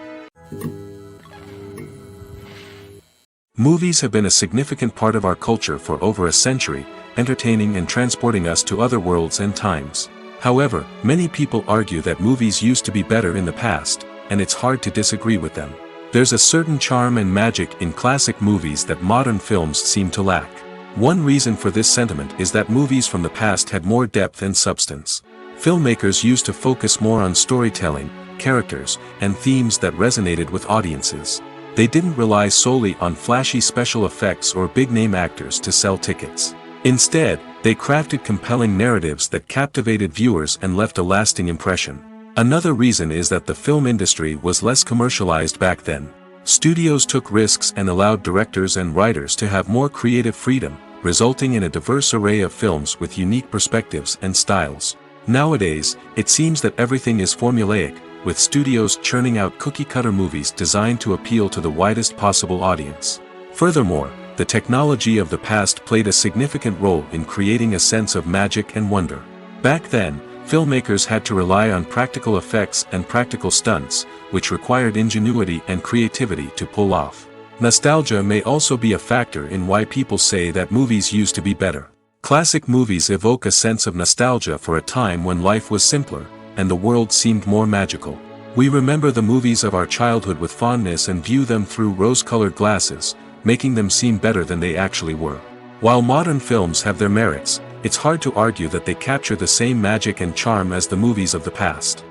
Movies have been a significant part of our culture for over a century, entertaining and transporting us to other worlds and times. However, many people argue that movies used to be better in the past, and it's hard to disagree with them. There's a certain charm and magic in classic movies that modern films seem to lack. One reason for this sentiment is that movies from the past had more depth and substance. Filmmakers used to focus more on storytelling, characters, and themes that resonated with audiences. They didn't rely solely on flashy special effects or big-name actors to sell tickets. Instead, they crafted compelling narratives that captivated viewers and left a lasting impression. Another reason is that the film industry was less commercialized back then. Studios took risks and allowed directors and writers to have more creative freedom, resulting in a diverse array of films with unique perspectives and styles. Nowadays, it seems that everything is formulaic, with studios churning out cookie-cutter movies designed to appeal to the widest possible audience. Furthermore, the technology of the past played a significant role in creating a sense of magic and wonder. Back then, filmmakers had to rely on practical effects and practical stunts, which required ingenuity and creativity to pull off. Nostalgia may also be a factor in why people say that movies used to be better. Classic movies evoke a sense of nostalgia for a time when life was simpler, and the world seemed more magical. We remember the movies of our childhood with fondness and view them through rose-colored glasses, making them seem better than they actually were. While modern films have their merits, it's hard to argue that they capture the same magic and charm as the movies of the past.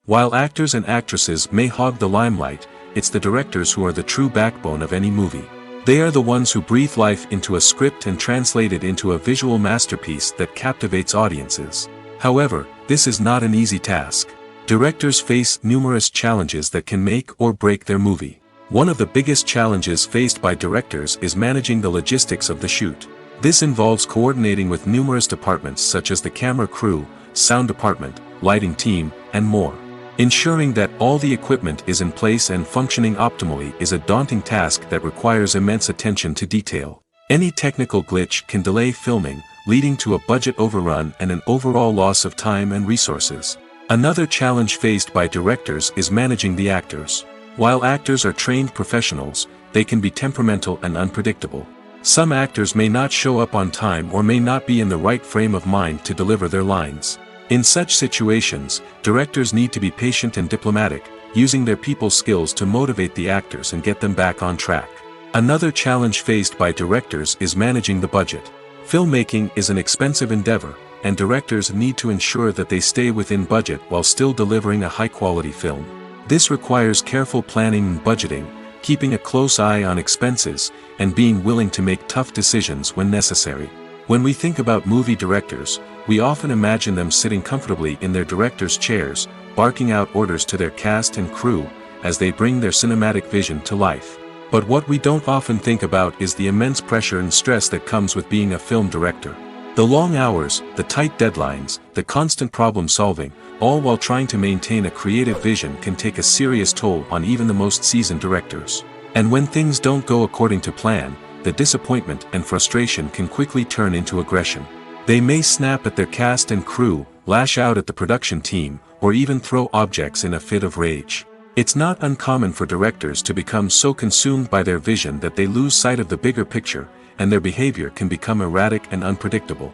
While actors and actresses may hog the limelight, it's the directors who are the true backbone of any movie. They are the ones who breathe life into a script and translate it into a visual masterpiece that captivates audiences. However, this is not an easy task. Directors face numerous challenges that can make or break their movie. One of the biggest challenges faced by directors is managing the logistics of the shoot. This involves coordinating with numerous departments such as the camera crew, sound department, lighting team, and more. Ensuring that all the equipment is in place and functioning optimally is a daunting task that requires immense attention to detail. Any technical glitch can delay filming, leading to a budget overrun and an overall loss of time and resources. Another challenge faced by directors is managing the actors. While actors are trained professionals, they can be temperamental and unpredictable. Some actors may not show up on time or may not be in the right frame of mind to deliver their lines. In such situations, directors need to be patient and diplomatic, using their people skills to motivate the actors and get them back on track. Another challenge faced by directors is managing the budget. Filmmaking is an expensive endeavor, and directors need to ensure that they stay within budget while still delivering a high-quality film. This requires careful planning and budgeting, keeping a close eye on expenses, and being willing to make tough decisions when necessary. When we think about movie directors, we often imagine them sitting comfortably in their director's chairs, barking out orders to their cast and crew, as they bring their cinematic vision to life. But what we don't often think about is the immense pressure and stress that comes with being a film director. The long hours, the tight deadlines, the constant problem solving, all while trying to maintain a creative vision can take a serious toll on even the most seasoned directors. And when things don't go according to plan, the disappointment and frustration can quickly turn into aggression. They may snap at their cast and crew, lash out at the production team, or even throw objects in a fit of rage. It's not uncommon for directors to become so consumed by their vision that they lose sight of the bigger picture, and their behavior can become erratic and unpredictable.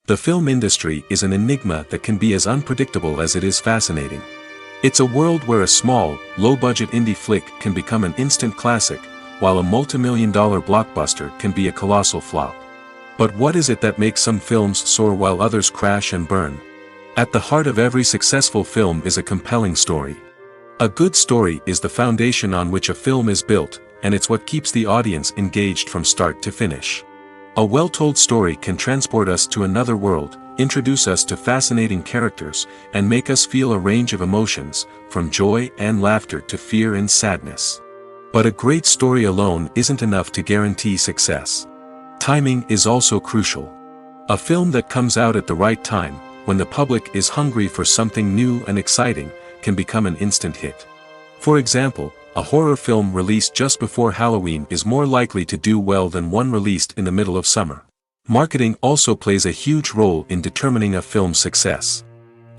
The film industry is an enigma that can be as unpredictable as it is fascinating. It's a world where a small, low-budget indie flick can become an instant classic, while a multi-million-dollar blockbuster can be a colossal flop. But what is it that makes some films soar while others crash and burn? At the heart of every successful film is a compelling story. A good story is the foundation on which a film is built, and it's what keeps the audience engaged from start to finish. A well-told story can transport us to another world, introduce us to fascinating characters, and make us feel a range of emotions, from joy and laughter to fear and sadness. But a great story alone isn't enough to guarantee success. Timing is also crucial. A film that comes out at the right time, when the public is hungry for something new and exciting, can become an instant hit. For example, a horror film released just before Halloween is more likely to do well than one released in the middle of summer. Marketing also plays a huge role in determining a film's success.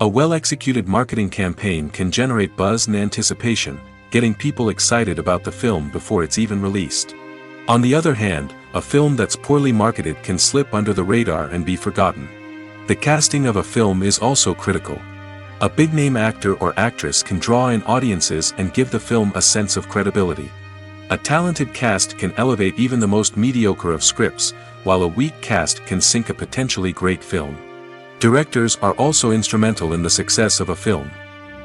A well-executed marketing campaign can generate buzz and anticipation, getting people excited about the film before it's even released. On the other hand, a film that's poorly marketed can slip under the radar and be forgotten. The casting of a film is also critical. A big-name actor or actress can draw in audiences and give the film a sense of credibility. A talented cast can elevate even the most mediocre of scripts, while a weak cast can sink a potentially great film. Directors are also instrumental in the success of a film.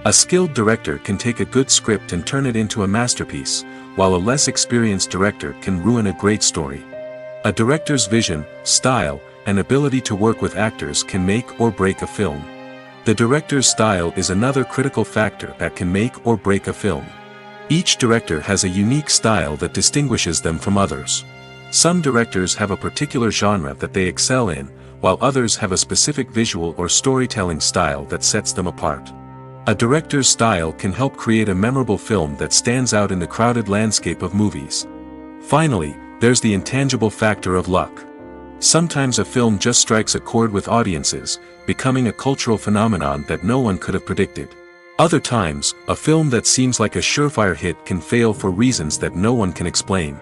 A skilled director can take a good script and turn it into a masterpiece, while a less experienced director can ruin a great story. A director's vision, style, and ability to work with actors can make or break a film. The director's style is another critical factor that can make or break a film. Each director has a unique style that distinguishes them from others. Some directors have a particular genre that they excel in, while others have a specific visual or storytelling style that sets them apart. A director's style can help create a memorable film that stands out in the crowded landscape of movies. Finally, there's the intangible factor of luck. Sometimes a film just strikes a chord with audiences, becoming a cultural phenomenon that no one could have predicted. Other times, a film that seems like a surefire hit can fail for reasons that no one can explain.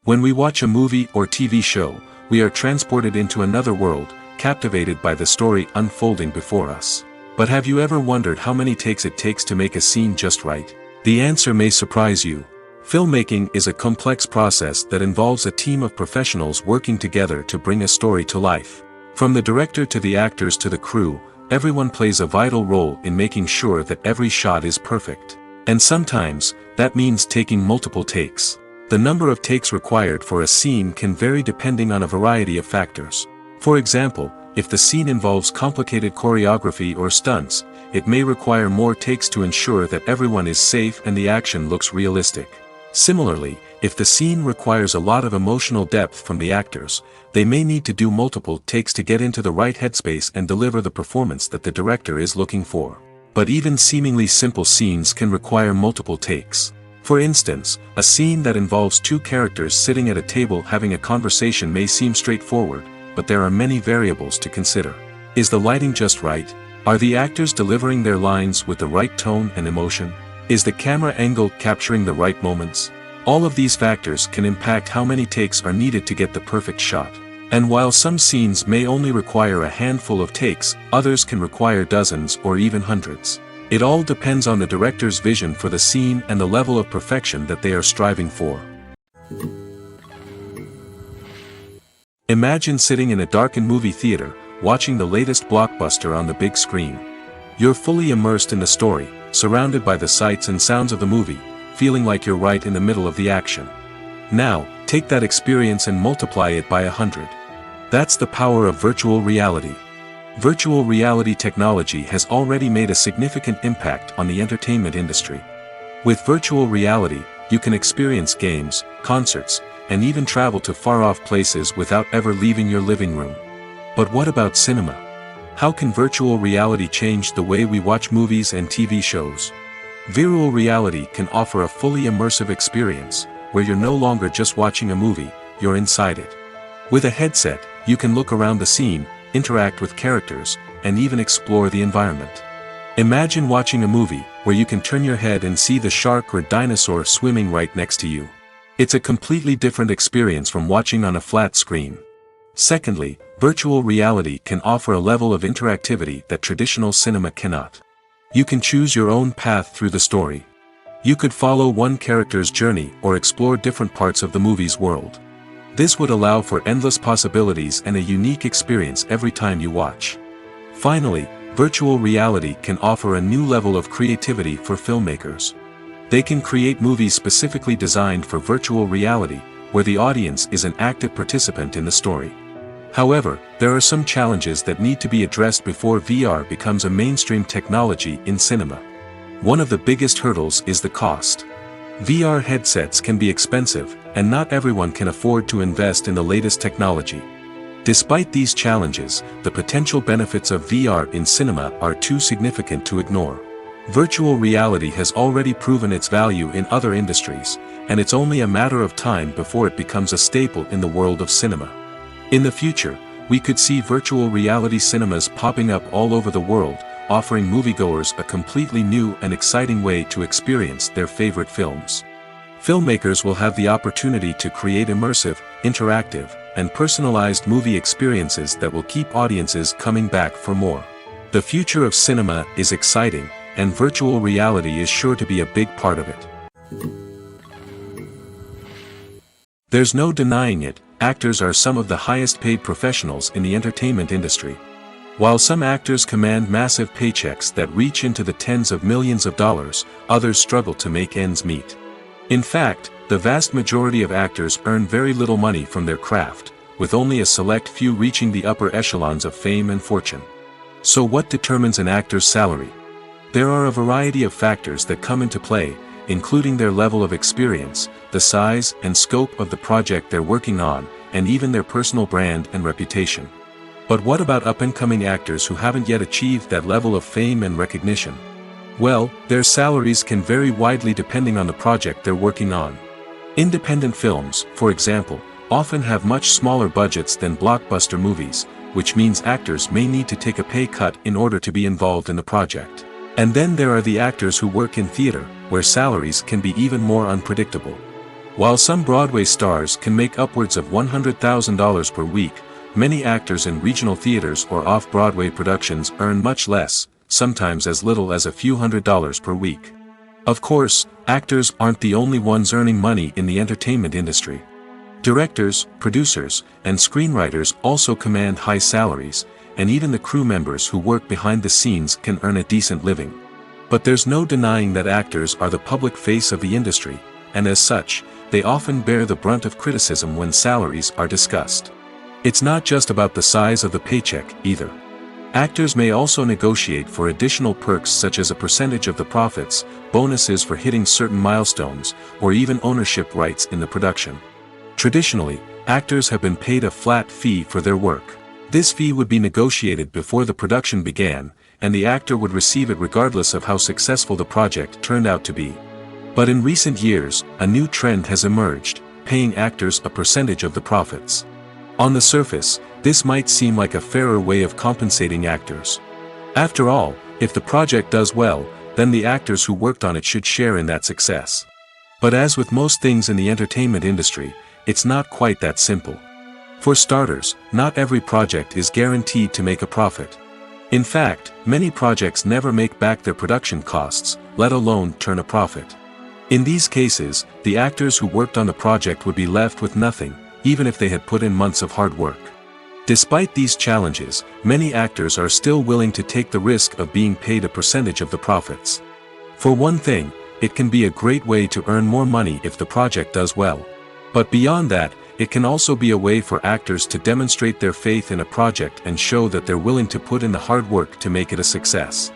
When we watch a movie or TV show, we are transported into another world, captivated by the story unfolding before us. But have you ever wondered how many takes it takes to make a scene just right? The answer may surprise you. Filmmaking is a complex process that involves a team of professionals working together to bring a story to life. From the director to the actors to the crew, everyone plays a vital role in making sure that every shot is perfect. And sometimes, that means taking multiple takes. The number of takes required for a scene can vary depending on a variety of factors. For example, if the scene involves complicated choreography or stunts, it may require more takes to ensure that everyone is safe and the action looks realistic. Similarly, If the scene requires a lot of emotional depth from the actors, they may need to do multiple takes to get into the right headspace and deliver the performance that the director is looking for. But even seemingly simple scenes can require multiple takes. For instance, a scene that involves two characters sitting at a table having a conversation may seem straightforward, but there are many variables to consider. Is the lighting just right? Are the actors delivering their lines with the right tone and emotion? Is the camera angle capturing the right moments? All of these factors can impact how many takes are needed to get the perfect shot. And while some scenes may only require a handful of takes, others can require dozens or even hundreds. It all depends on the director's vision for the scene and the level of perfection that they are striving for. Imagine sitting in a darkened movie theater, watching the latest blockbuster on the big screen. You're fully immersed in the story, surrounded by the sights and sounds of the movie, feeling like you're right in the middle of the action. Now, take that experience and multiply it by 100. That's the power of virtual reality. Virtual reality technology has already made a significant impact on the entertainment industry. With virtual reality, you can experience games, concerts, and even travel to far-off places without ever leaving your living room. But what about cinema? How can virtual reality change the way we watch movies and TV shows? Virtual reality can offer a fully immersive experience, where you're no longer just watching a movie, you're inside it. With a headset, you can look around the scene, interact with characters, and even explore the environment. Imagine watching a movie, where you can turn your head and see the shark or dinosaur swimming right next to you. It's a completely different experience from watching on a flat screen. Secondly, virtual reality can offer a level of interactivity that traditional cinema cannot. You can choose your own path through the story. You could follow one character's journey or explore different parts of the movie's world. This would allow for endless possibilities and a unique experience every time you watch. Finally, virtual reality can offer a new level of creativity for filmmakers. They can create movies specifically designed for virtual reality, where the audience is an active participant in the story. However, there are some challenges that need to be addressed before VR becomes a mainstream technology in cinema. One of the biggest hurdles is the cost. VR headsets can be expensive, and not everyone can afford to invest in the latest technology. Despite these challenges, the potential benefits of VR in cinema are too significant to ignore. Virtual reality has already proven its value in other industries, and it's only a matter of time before it becomes a staple in the world of cinema. In the future, we could see virtual reality cinemas popping up all over the world, offering moviegoers a completely new and exciting way to experience their favorite films. Filmmakers will have the opportunity to create immersive, interactive, and personalized movie experiences that will keep audiences coming back for more. The future of cinema is exciting, and virtual reality is sure to be a big part of it. There's no denying it, actors are some of the highest paid professionals in the entertainment industry. While some actors command massive paychecks that reach into the tens of millions of dollars, others struggle to make ends meet. In fact, the vast majority of actors earn very little money from their craft, with only a select few reaching the upper echelons of fame and fortune. So what determines an actor's salary? There are a variety of factors that come into play, including their level of experience, the size and scope of the project they're working on, and even their personal brand and reputation. But what about up-and-coming actors who haven't yet achieved that level of fame and recognition? Well, their salaries can vary widely depending on the project they're working on. Independent films, for example, often have much smaller budgets than blockbuster movies, which means actors may need to take a pay cut in order to be involved in the project. And then there are the actors who work in theater, where salaries can be even more unpredictable. While some Broadway stars can make upwards of $100,000 per week, many actors in regional theaters or off-Broadway productions earn much less, sometimes as little as a few $100s per week. Of course, actors aren't the only ones earning money in the entertainment industry. Directors, producers, and screenwriters also command high salaries, and even the crew members who work behind the scenes can earn a decent living. But there's no denying that actors are the public face of the industry, and as such, they often bear the brunt of criticism when salaries are discussed. It's not just about the size of the paycheck, either. Actors may also negotiate for additional perks such as a percentage of the profits, bonuses for hitting certain milestones, or even ownership rights in the production. Traditionally, actors have been paid a flat fee for their work. This fee would be negotiated before the production began, and the actor would receive it regardless of how successful the project turned out to be. But in recent years, a new trend has emerged, paying actors a percentage of the profits. On the surface, this might seem like a fairer way of compensating actors. After all, if the project does well, then the actors who worked on it should share in that success. But as with most things in the entertainment industry, it's not quite that simple. For starters, not every project is guaranteed to make a profit. In fact, many projects never make back their production costs, let alone turn a profit. In these cases, the actors who worked on the project would be left with nothing, even if they had put in months of hard work. Despite these challenges, many actors are still willing to take the risk of being paid a percentage of the profits. For one thing, it can be a great way to earn more money if the project does well. But beyond that, it can also be a way for actors to demonstrate their faith in a project and show that they're willing to put in the hard work to make it a success.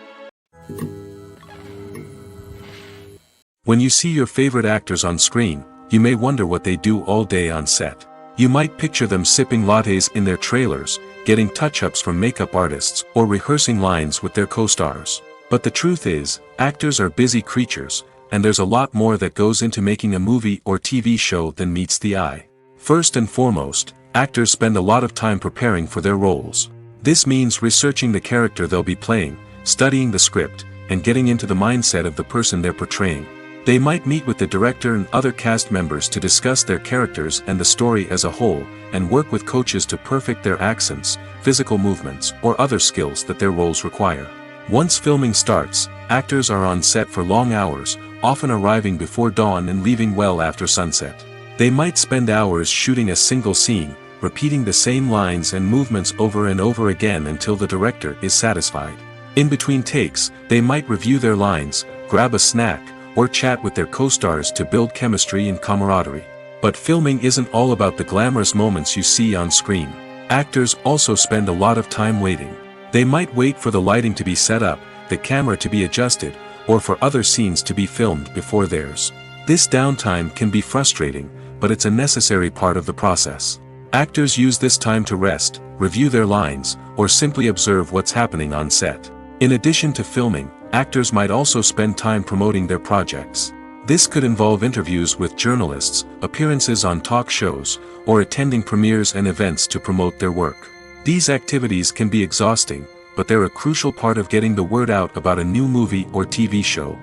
When you see your favorite actors on screen, you may wonder what they do all day on set. You might picture them sipping lattes in their trailers, getting touch-ups from makeup artists, or rehearsing lines with their co-stars. But the truth is, actors are busy creatures, and there's a lot more that goes into making a movie or TV show than meets the eye. First and foremost, actors spend a lot of time preparing for their roles. This means researching the character they'll be playing, studying the script, and getting into the mindset of the person they're portraying. They might meet with the director and other cast members to discuss their characters and the story as a whole, and work with coaches to perfect their accents, physical movements, or other skills that their roles require. Once filming starts, actors are on set for long hours, often arriving before dawn and leaving well after sunset. They might spend hours shooting a single scene, repeating the same lines and movements over and over again until the director is satisfied. In between takes, they might review their lines, grab a snack, or chat with their co-stars to build chemistry and camaraderie. But filming isn't all about the glamorous moments you see on screen. Actors also spend a lot of time waiting. They might wait for the lighting to be set up, the camera to be adjusted, or for other scenes to be filmed before theirs. This downtime can be frustrating, but it's a necessary part of the process. Actors use this time to rest, review their lines, or simply observe what's happening on set. In addition to filming, actors might also spend time promoting their projects. This could involve interviews with journalists, appearances on talk shows, or attending premieres and events to promote their work. These activities can be exhausting, but they're a crucial part of getting the word out about a new movie or TV show.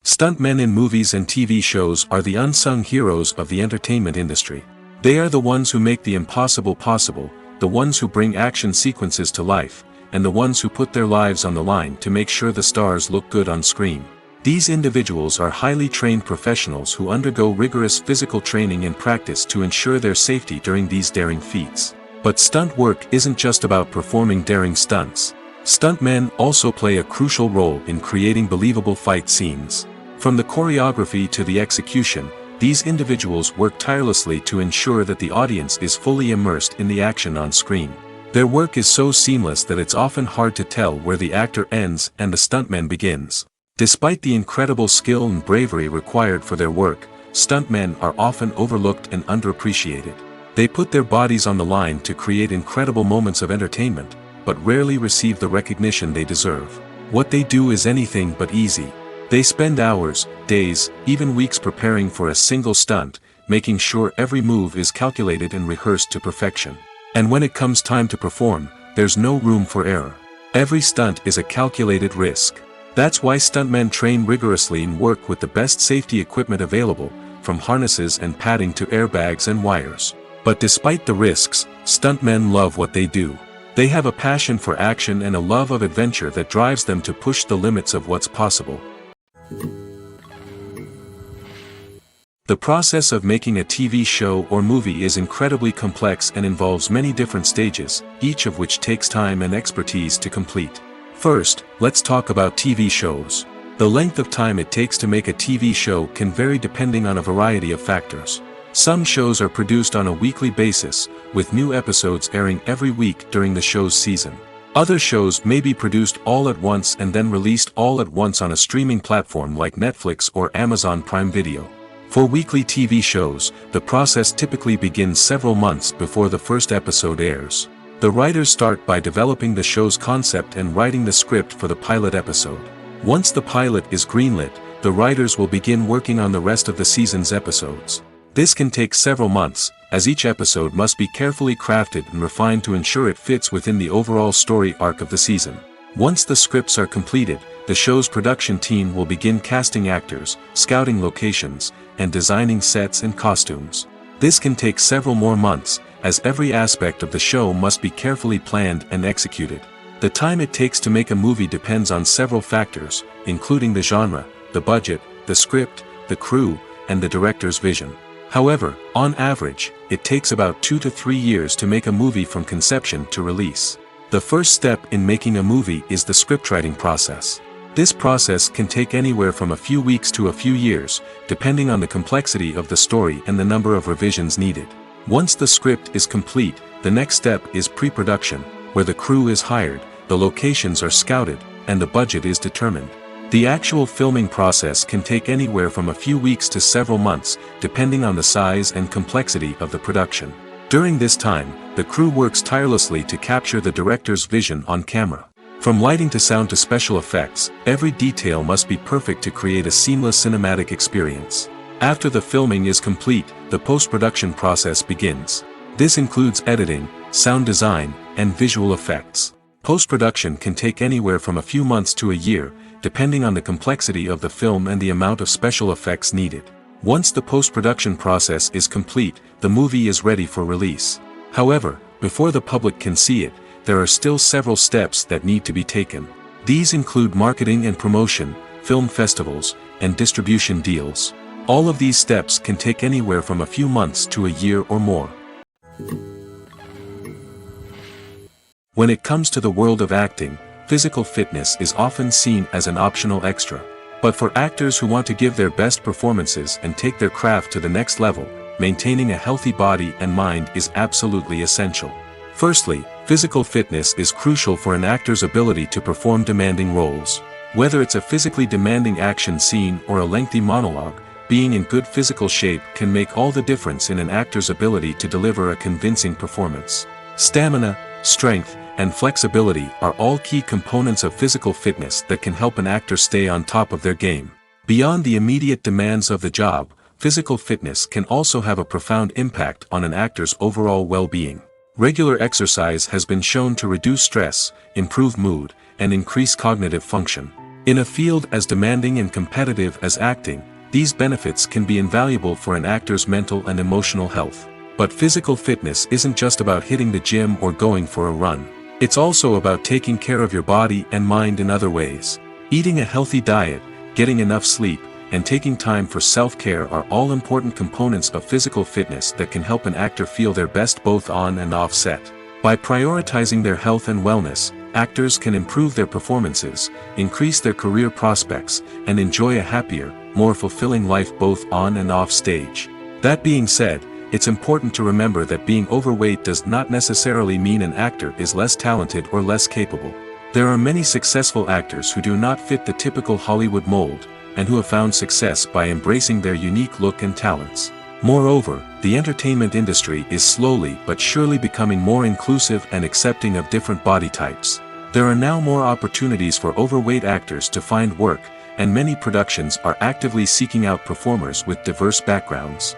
Stuntmen in movies and TV shows are the unsung heroes of the entertainment industry. They are the ones who make the impossible possible, the ones who bring action sequences to life, and the ones who put their lives on the line to make sure the stars look good on screen. These individuals are highly trained professionals who undergo rigorous physical training and practice to ensure their safety during these daring feats. But stunt work isn't just about performing daring stunts. Stuntmen also play a crucial role in creating believable fight scenes. From the choreography to the execution, these individuals work tirelessly to ensure that the audience is fully immersed in the action on screen. Their work is so seamless that it's often hard to tell where the actor ends and the stuntman begins. Despite the incredible skill and bravery required for their work, stuntmen are often overlooked and underappreciated. They put their bodies on the line to create incredible moments of entertainment, but rarely receive the recognition they deserve. What they do is anything but easy. They spend hours, days, even weeks preparing for a single stunt, making sure every move is calculated and rehearsed to perfection. And when it comes time to perform, there's no room for error. Every stunt is a calculated risk. That's why stuntmen train rigorously and work with the best safety equipment available, from harnesses and padding to airbags and wires. But despite the risks, stuntmen love what they do. They have a passion for action and a love of adventure that drives them to push the limits of what's possible. The process of making a TV show or movie is incredibly complex and involves many different stages, each of which takes time and expertise to complete. First, let's talk about TV shows. The length of time it takes to make a TV show can vary depending on a variety of factors. Some shows are produced on a weekly basis, with new episodes airing every week during the show's season. Other shows may be produced all at once and then released all at once on a streaming platform like Netflix or Amazon Prime Video. For weekly TV shows, the process typically begins several months before the first episode airs. The writers start by developing the show's concept and writing the script for the pilot episode. Once the pilot is greenlit, the writers will begin working on the rest of the season's episodes. This can take several months, as each episode must be carefully crafted and refined to ensure it fits within the overall story arc of the season. Once the scripts are completed, the show's production team will begin casting actors, scouting locations, and designing sets and costumes. This can take several more months, as every aspect of the show must be carefully planned and executed. The time it takes to make a movie depends on several factors, including the genre, the budget, the script, the crew, and the director's vision. However, on average, it takes about 2 to 3 years to make a movie from conception to release. The first step in making a movie is the scriptwriting process. This process can take anywhere from a few weeks to a few years, depending on the complexity of the story and the number of revisions needed. Once the script is complete, the next step is pre-production, where the crew is hired, the locations are scouted, and the budget is determined. The actual filming process can take anywhere from a few weeks to several months, depending on the size and complexity of the production. During this time, the crew works tirelessly to capture the director's vision on camera. From lighting to sound to special effects, every detail must be perfect to create a seamless cinematic experience. After the filming is complete, the post-production process begins. This includes editing, sound design, and visual effects. Post-production can take anywhere from a few months to a year, depending on the complexity of the film and the amount of special effects needed. Once the post-production process is complete, the movie is ready for release. However, before the public can see it, there are still several steps that need to be taken. These include marketing and promotion, film festivals, and distribution deals. All of these steps can take anywhere from a few months to a year or more. When it comes to the world of acting, physical fitness is often seen as an optional extra. But for actors who want to give their best performances and take their craft to the next level, maintaining a healthy body and mind is absolutely essential. Firstly, physical fitness is crucial for an actor's ability to perform demanding roles. Whether it's a physically demanding action scene or a lengthy monologue, being in good physical shape can make all the difference in an actor's ability to deliver a convincing performance. Stamina, strength, and flexibility are all key components of physical fitness that can help an actor stay on top of their game. Beyond the immediate demands of the job, physical fitness can also have a profound impact on an actor's overall well-being. Regular exercise has been shown to reduce stress, improve mood, and increase cognitive function. In a field as demanding and competitive as acting, these benefits can be invaluable for an actor's mental and emotional health. But physical fitness isn't just about hitting the gym or going for a run. It's also about taking care of your body and mind in other ways. Eating a healthy diet, getting enough sleep, and taking time for self-care are all important components of physical fitness that can help an actor feel their best both on and off set. By prioritizing their health and wellness, actors can improve their performances, increase their career prospects, and enjoy a happier, more fulfilling life both on and off stage. That being said, it's important to remember that being overweight does not necessarily mean an actor is less talented or less capable. There are many successful actors who do not fit the typical Hollywood mold, and who have found success by embracing their unique look and talents. Moreover, the entertainment industry is slowly but surely becoming more inclusive and accepting of different body types. There are now more opportunities for overweight actors to find work, and many productions are actively seeking out performers with diverse backgrounds.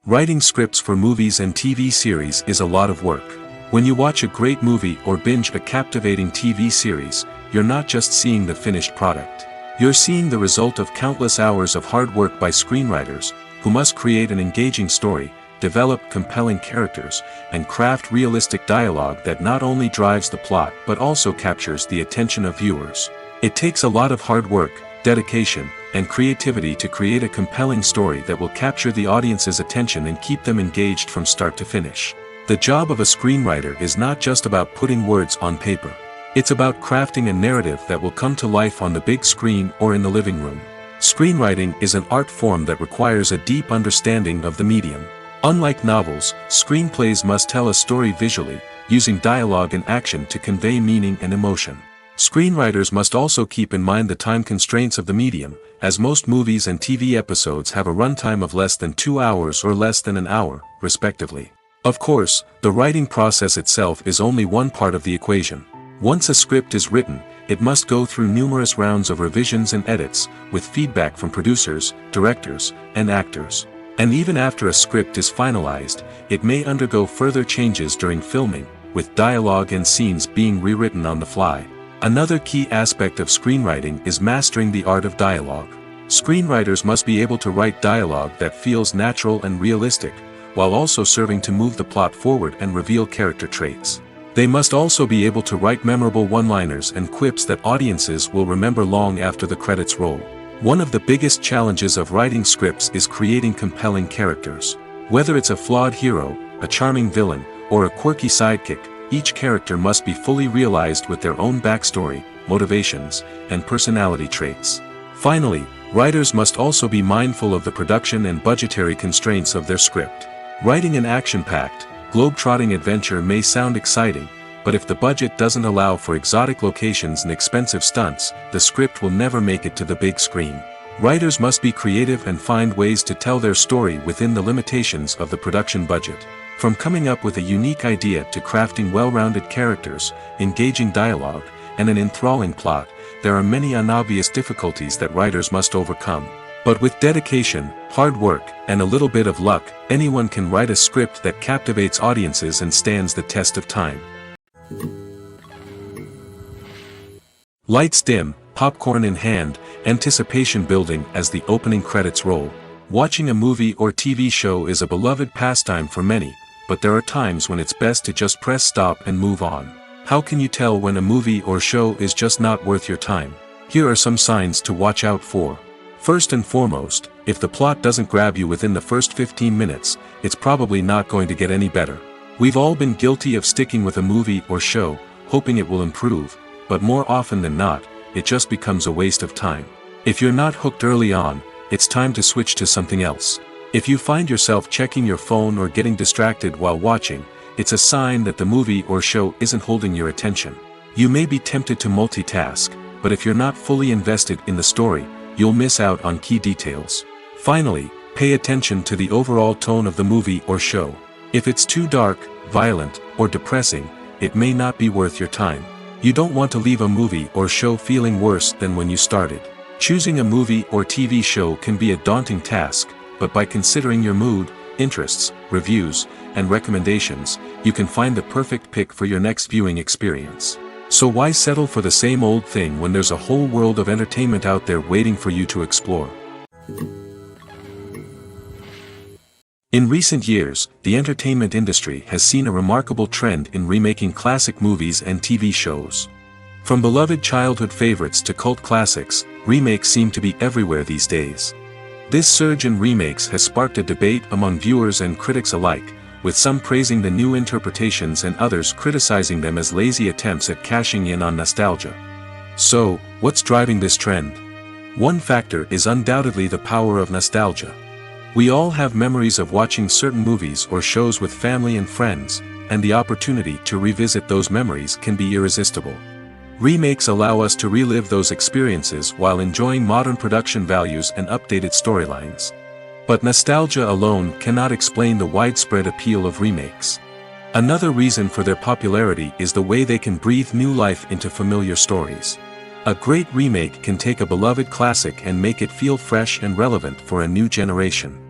Writing scripts for movies and TV series is a lot of work. When you watch a great movie or binge a captivating TV series, you're not just seeing the finished product. You're seeing the result of countless hours of hard work by screenwriters, who must create an engaging story, develop compelling characters, and craft realistic dialogue that not only drives the plot but also captures the attention of viewers. It takes a lot of hard work, dedication, and creativity to create a compelling story that will capture the audience's attention and keep them engaged from start to finish. The job of a screenwriter is not just about putting words on paper. It's about crafting a narrative that will come to life on the big screen or in the living room. Screenwriting is an art form that requires a deep understanding of the medium. Unlike novels, screenplays must tell a story visually, using dialogue and action to convey meaning and emotion. Screenwriters must also keep in mind the time constraints of the medium, as most movies and TV episodes have a runtime of less than 2 hours or less than an hour, respectively. Of course, the writing process itself is only one part of the equation. Once a script is written, it must go through numerous rounds of revisions and edits, with feedback from producers, directors, and actors. And even after a script is finalized, it may undergo further changes during filming, with dialogue and scenes being rewritten on the fly. Another key aspect of screenwriting is mastering the art of dialogue. Screenwriters must be able to write dialogue that feels natural and realistic, while also serving to move the plot forward and reveal character traits. They must also be able to write memorable one-liners and quips that audiences will remember long after the credits roll. One of the biggest challenges of writing scripts is creating compelling characters. Whether it's a flawed hero, a charming villain, or a quirky sidekick, each character must be fully realized with their own backstory, motivations, and personality traits. Finally, writers must also be mindful of the production and budgetary constraints of their script. Writing an action-packed, globe-trotting adventure may sound exciting, but if the budget doesn't allow for exotic locations and expensive stunts, the script will never make it to the big screen. Writers must be creative and find ways to tell their story within the limitations of the production budget. From coming up with a unique idea to crafting well-rounded characters, engaging dialogue, and an enthralling plot, there are many unobvious difficulties that writers must overcome. But with dedication, hard work, and a little bit of luck, anyone can write a script that captivates audiences and stands the test of time. Lights dim, popcorn in hand, anticipation building as the opening credits roll. Watching a movie or TV show is a beloved pastime for many, but there are times when it's best to just press stop and move on. How can you tell when a movie or show is just not worth your time? Here are some signs to watch out for. First and foremost, if the plot doesn't grab you within the first 15 minutes, it's probably not going to get any better. We've all been guilty of sticking with a movie or show, hoping it will improve, but more often than not, it just becomes a waste of time. If you're not hooked early on, it's time to switch to something else. If you find yourself checking your phone or getting distracted while watching, it's a sign that the movie or show isn't holding your attention. You may be tempted to multitask, but if you're not fully invested in the story, you'll miss out on key details. Finally, pay attention to the overall tone of the movie or show. If it's too dark, violent, or depressing, it may not be worth your time. You don't want to leave a movie or show feeling worse than when you started. Choosing a movie or TV show can be a daunting task, but by considering your mood, interests, reviews, and recommendations, you can find the perfect pick for your next viewing experience. So why settle for the same old thing when there's a whole world of entertainment out there waiting for you to explore? In recent years, the entertainment industry has seen a remarkable trend in remaking classic movies and TV shows. From beloved childhood favorites to cult classics, remakes seem to be everywhere these days. This surge in remakes has sparked a debate among viewers and critics alike, with some praising the new interpretations and others criticizing them as lazy attempts at cashing in on nostalgia. So, what's driving this trend? One factor is undoubtedly the power of nostalgia. We all have memories of watching certain movies or shows with family and friends, and the opportunity to revisit those memories can be irresistible. Remakes allow us to relive those experiences while enjoying modern production values and updated storylines. But nostalgia alone cannot explain the widespread appeal of remakes. Another reason for their popularity is the way they can breathe new life into familiar stories. A great remake can take a beloved classic and make it feel fresh and relevant for a new generation.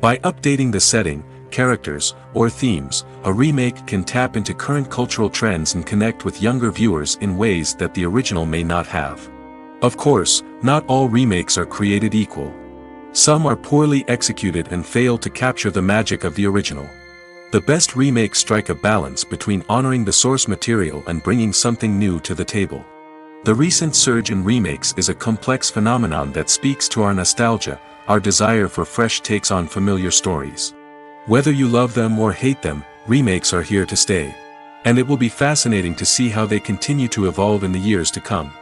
By updating the setting, characters, or themes, a remake can tap into current cultural trends and connect with younger viewers in ways that the original may not have. Of course, not all remakes are created equal. Some are poorly executed and fail to capture the magic of the original. The best remakes strike a balance between honoring the source material and bringing something new to the table. The recent surge in remakes is a complex phenomenon that speaks to our nostalgia, our desire for fresh takes on familiar stories. Whether you love them or hate them, remakes are here to stay. And it will be fascinating to see how they continue to evolve in the years to come.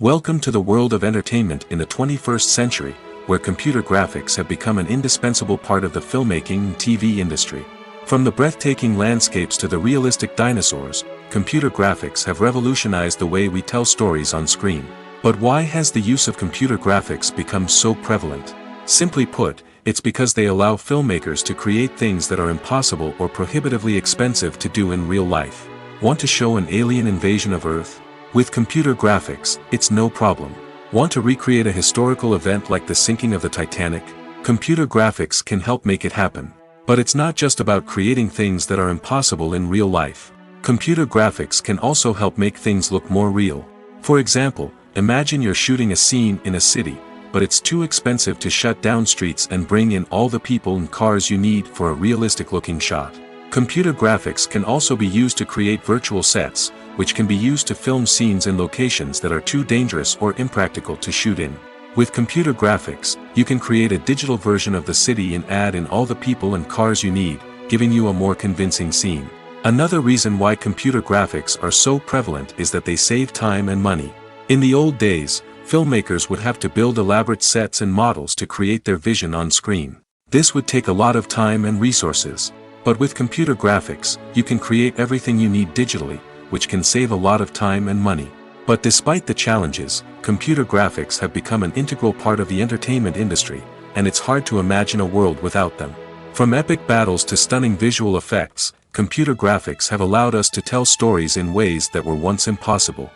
Welcome to the world of entertainment in the 21st century, where computer graphics have become an indispensable part of the filmmaking and TV industry. From the breathtaking landscapes to the realistic dinosaurs, computer graphics have revolutionized the way we tell stories on screen. But why has the use of computer graphics become so prevalent? Simply put, it's because they allow filmmakers to create things that are impossible or prohibitively expensive to do in real life. Want to show an alien invasion of Earth? With computer graphics, it's no problem. Want to recreate a historical event like the sinking of the Titanic? Computer graphics can help make it happen. But it's not just about creating things that are impossible in real life. Computer graphics can also help make things look more real. For example, imagine you're shooting a scene in a city, but it's too expensive to shut down streets and bring in all the people and cars you need for a realistic-looking shot. Computer graphics can also be used to create virtual sets, which can be used to film scenes in locations that are too dangerous or impractical to shoot in. With computer graphics, you can create a digital version of the city and add in all the people and cars you need, giving you a more convincing scene. Another reason why computer graphics are so prevalent is that they save time and money. In the old days, filmmakers would have to build elaborate sets and models to create their vision on screen. This would take a lot of time and resources. But with computer graphics, you can create everything you need digitally, which can save a lot of time and money. But despite the challenges, computer graphics have become an integral part of the entertainment industry, and it's hard to imagine a world without them. From epic battles to stunning visual effects, computer graphics have allowed us to tell stories in ways that were once impossible.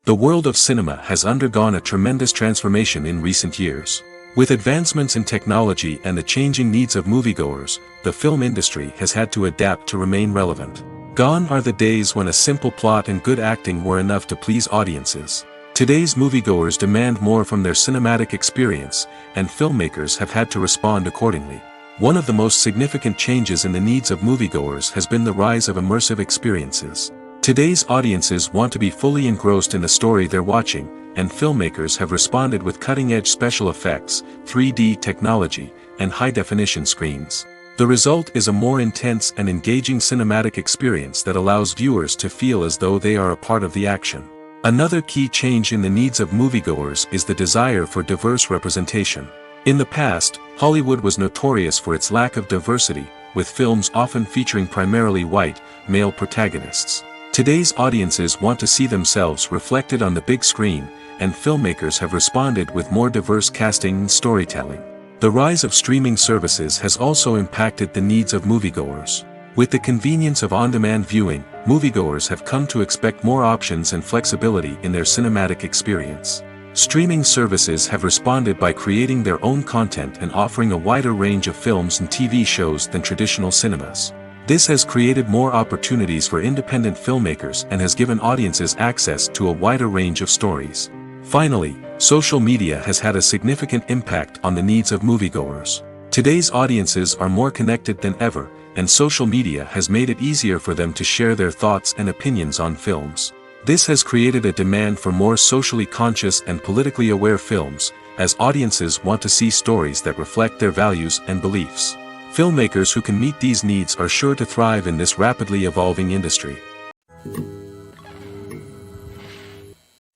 The world of cinema has undergone a tremendous transformation in recent years. With advancements in technology and the changing needs of moviegoers, the film industry has had to adapt to remain relevant. Gone are the days when a simple plot and good acting were enough to please audiences. Today's moviegoers demand more from their cinematic experience, and filmmakers have had to respond accordingly. One of the most significant changes in the needs of moviegoers has been the rise of immersive experiences. Today's audiences want to be fully engrossed in the story they're watching, and filmmakers have responded with cutting-edge special effects, 3D technology, and high-definition screens. The result is a more intense and engaging cinematic experience that allows viewers to feel as though they are a part of the action. Another key change in the needs of moviegoers is the desire for diverse representation. In the past, Hollywood was notorious for its lack of diversity, with films often featuring primarily white, male protagonists. Today's audiences want to see themselves reflected on the big screen, and filmmakers have responded with more diverse casting and storytelling. The rise of streaming services has also impacted the needs of moviegoers. With the convenience of on-demand viewing, moviegoers have come to expect more options and flexibility in their cinematic experience. Streaming services have responded by creating their own content and offering a wider range of films and TV shows than traditional cinemas. This has created more opportunities for independent filmmakers and has given audiences access to a wider range of stories. Finally, social media has had a significant impact on the needs of moviegoers. Today's audiences are more connected than ever, and social media has made it easier for them to share their thoughts and opinions on films. This has created a demand for more socially conscious and politically aware films, as audiences want to see stories that reflect their values and beliefs. Filmmakers who can meet these needs are sure to thrive in this rapidly evolving industry.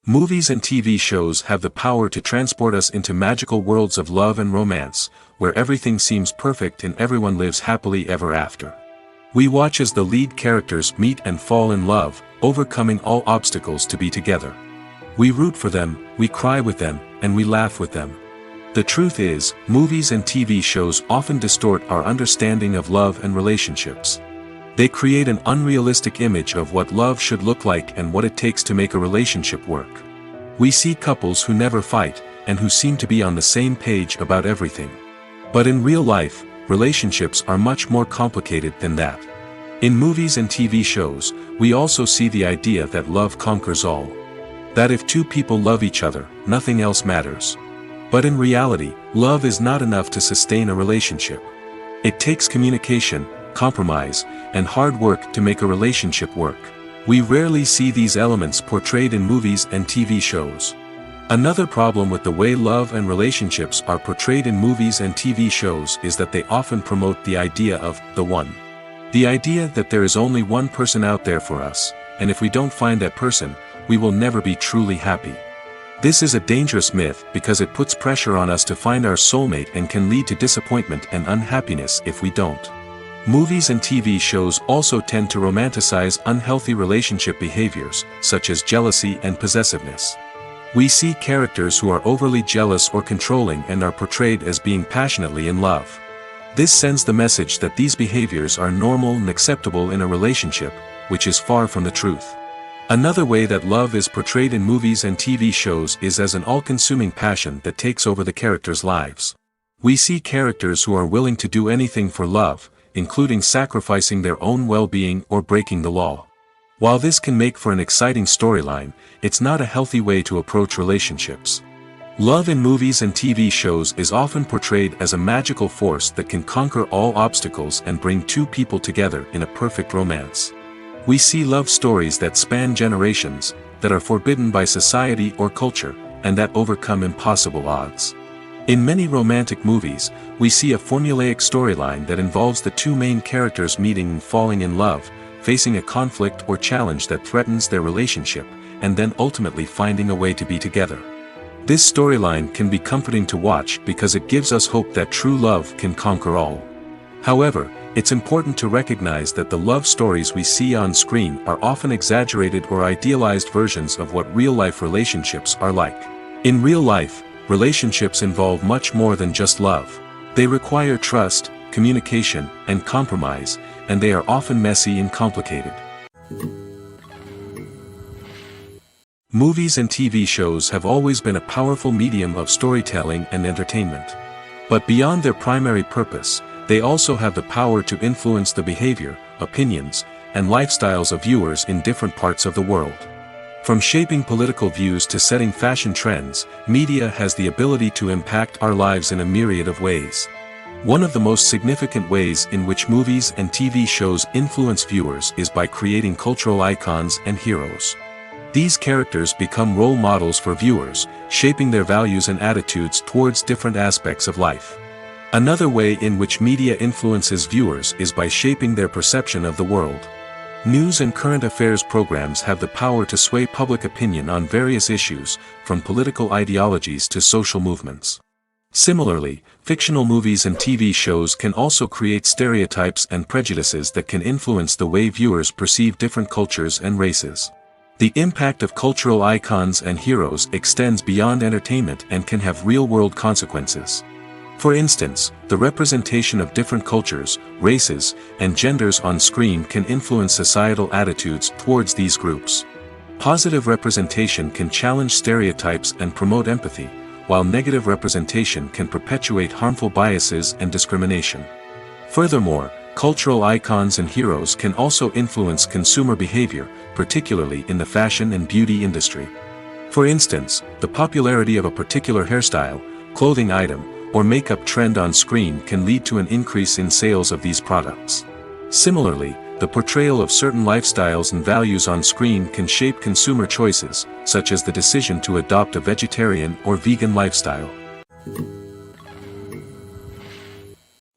Movies and TV shows have the power to transport us into magical worlds of love and romance, where everything seems perfect and everyone lives happily ever after. We watch as the lead characters meet and fall in love, overcoming all obstacles to be together. We root for them, we cry with them, and we laugh with them. The truth is, movies and TV shows often distort our understanding of love and relationships. They create an unrealistic image of what love should look like and what it takes to make a relationship work. We see couples who never fight, and who seem to be on the same page about everything. But in real life, relationships are much more complicated than that. In movies and TV shows, we also see the idea that love conquers all. That if two people love each other, nothing else matters. But in reality, love is not enough to sustain a relationship. It takes communication, compromise, and hard work to make a relationship work. We rarely see these elements portrayed in movies and TV shows. Another problem with the way love and relationships are portrayed in movies and TV shows is that they often promote the idea of the one. The idea that there is only one person out there for us, and if we don't find that person, we will never be truly happy. This is a dangerous myth because it puts pressure on us to find our soulmate and can lead to disappointment and unhappiness if we don't. Movies and TV shows also tend to romanticize unhealthy relationship behaviors, such as jealousy and possessiveness. We see characters who are overly jealous or controlling and are portrayed as being passionately in love. This sends the message that these behaviors are normal and acceptable in a relationship, which is far from the truth. Another way that love is portrayed in movies and TV shows is as an all-consuming passion that takes over the characters' lives. We see characters who are willing to do anything for love, including sacrificing their own well-being or breaking the law. While this can make for an exciting storyline, it's not a healthy way to approach relationships. Love in movies and TV shows is often portrayed as a magical force that can conquer all obstacles and bring two people together in a perfect romance. We see love stories that span generations, that are forbidden by society or culture, and that overcome impossible odds. In many romantic movies, we see a formulaic storyline that involves the two main characters meeting and falling in love, facing a conflict or challenge that threatens their relationship, and then ultimately finding a way to be together. This storyline can be comforting to watch because it gives us hope that true love can conquer all. However, it's important to recognize that the love stories we see on screen are often exaggerated or idealized versions of what real-life relationships are like. In real life, relationships involve much more than just love. They require trust, communication, and compromise, and they are often messy and complicated. Movies and TV shows have always been a powerful medium of storytelling and entertainment. But beyond their primary purpose, they also have the power to influence the behavior, opinions, and lifestyles of viewers in different parts of the world. From shaping political views to setting fashion trends, media has the ability to impact our lives in a myriad of ways. One of the most significant ways in which movies and TV shows influence viewers is by creating cultural icons and heroes. These characters become role models for viewers, shaping their values and attitudes towards different aspects of life. Another way in which media influences viewers is by shaping their perception of the world. News and current affairs programs have the power to sway public opinion on various issues, from political ideologies to social movements. Similarly, fictional movies and TV shows can also create stereotypes and prejudices that can influence the way viewers perceive different cultures and races. The impact of cultural icons and heroes extends beyond entertainment and can have real-world consequences. For instance, the representation of different cultures, races, and genders on screen can influence societal attitudes towards these groups. Positive representation can challenge stereotypes and promote empathy, while negative representation can perpetuate harmful biases and discrimination. Furthermore, cultural icons and heroes can also influence consumer behavior, particularly in the fashion and beauty industry. For instance, the popularity of a particular hairstyle, clothing item, or makeup trend on screen can lead to an increase in sales of these products. Similarly, the portrayal of certain lifestyles and values on screen can shape consumer choices, such as the decision to adopt a vegetarian or vegan lifestyle.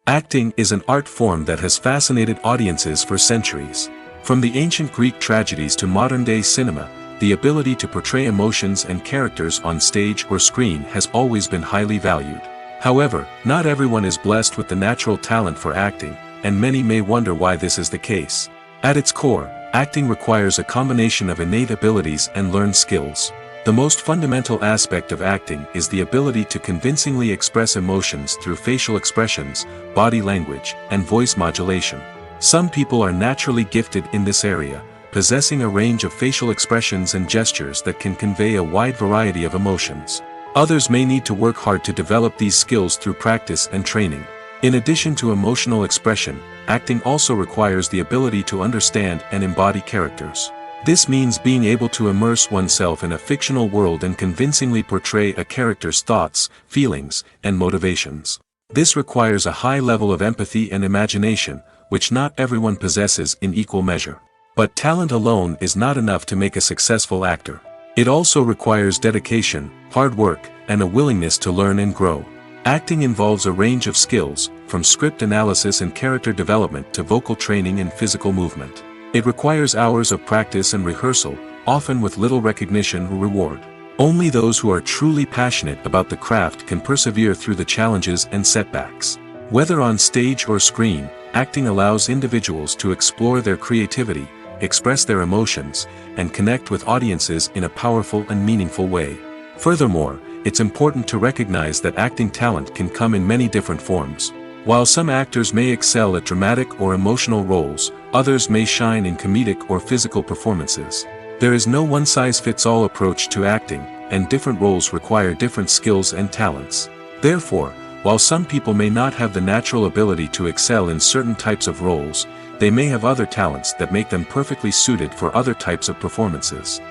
Acting is an art form that has fascinated audiences for centuries. From the ancient Greek tragedies to modern-day cinema, the ability to portray emotions and characters on stage or screen has always been highly valued. However, not everyone is blessed with the natural talent for acting, and many may wonder why this is the case. At its core, acting requires a combination of innate abilities and learned skills. The most fundamental aspect of acting is the ability to convincingly express emotions through facial expressions, body language, and voice modulation. Some people are naturally gifted in this area, possessing a range of facial expressions and gestures that can convey a wide variety of emotions. Others may need to work hard to develop these skills through practice and training. In addition to emotional expression, acting also requires the ability to understand and embody characters. This means being able to immerse oneself in a fictional world and convincingly portray a character's thoughts, feelings, and motivations. This requires a high level of empathy and imagination, which not everyone possesses in equal measure. But talent alone is not enough to make a successful actor. It also requires dedication, hard work, and a willingness to learn and grow. Acting involves a range of skills, from script analysis and character development to vocal training and physical movement. It requires hours of practice and rehearsal, often with little recognition or reward. Only those who are truly passionate about the craft can persevere through the challenges and setbacks. Whether on stage or screen, acting allows individuals to explore their creativity, express their emotions, and connect with audiences in a powerful and meaningful way. Furthermore, it's important to recognize that acting talent can come in many different forms. While some actors may excel at dramatic or emotional roles, others may shine in comedic or physical performances. There is no one-size-fits-all approach to acting, and different roles require different skills and talents. Therefore, while some people may not have the natural ability to excel in certain types of roles, they may have other talents that make them perfectly suited for other types of performances.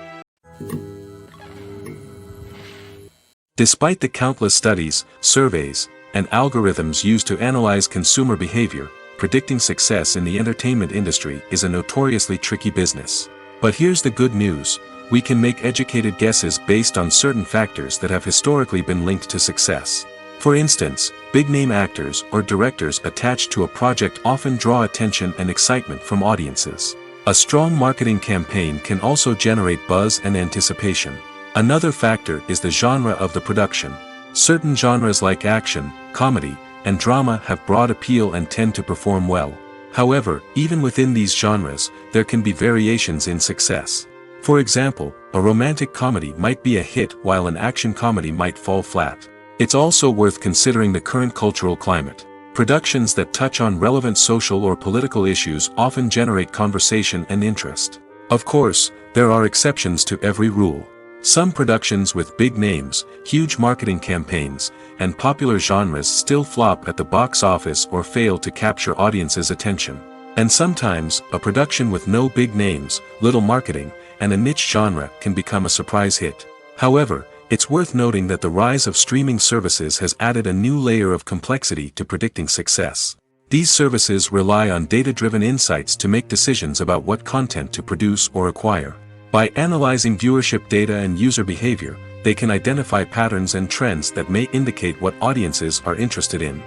Despite the countless studies, surveys, and algorithms used to analyze consumer behavior, predicting success in the entertainment industry is a notoriously tricky business. But here's the good news: we can make educated guesses based on certain factors that have historically been linked to success. For instance, big-name actors or directors attached to a project often draw attention and excitement from audiences. A strong marketing campaign can also generate buzz and anticipation. Another factor is the genre of the production. Certain genres like action, comedy, and drama have broad appeal and tend to perform well. However, even within these genres, there can be variations in success. For example, a romantic comedy might be a hit while an action comedy might fall flat. It's also worth considering the current cultural climate. Productions that touch on relevant social or political issues often generate conversation and interest. Of course, there are exceptions to every rule. Some productions with big names, huge marketing campaigns, and popular genres still flop at the box office or fail to capture audiences' attention. And sometimes, a production with no big names, little marketing, and a niche genre can become a surprise hit. However, it's worth noting that the rise of streaming services has added a new layer of complexity to predicting success. These services rely on data-driven insights to make decisions about what content to produce or acquire. By analyzing viewership data and user behavior, they can identify patterns and trends that may indicate what audiences are interested in.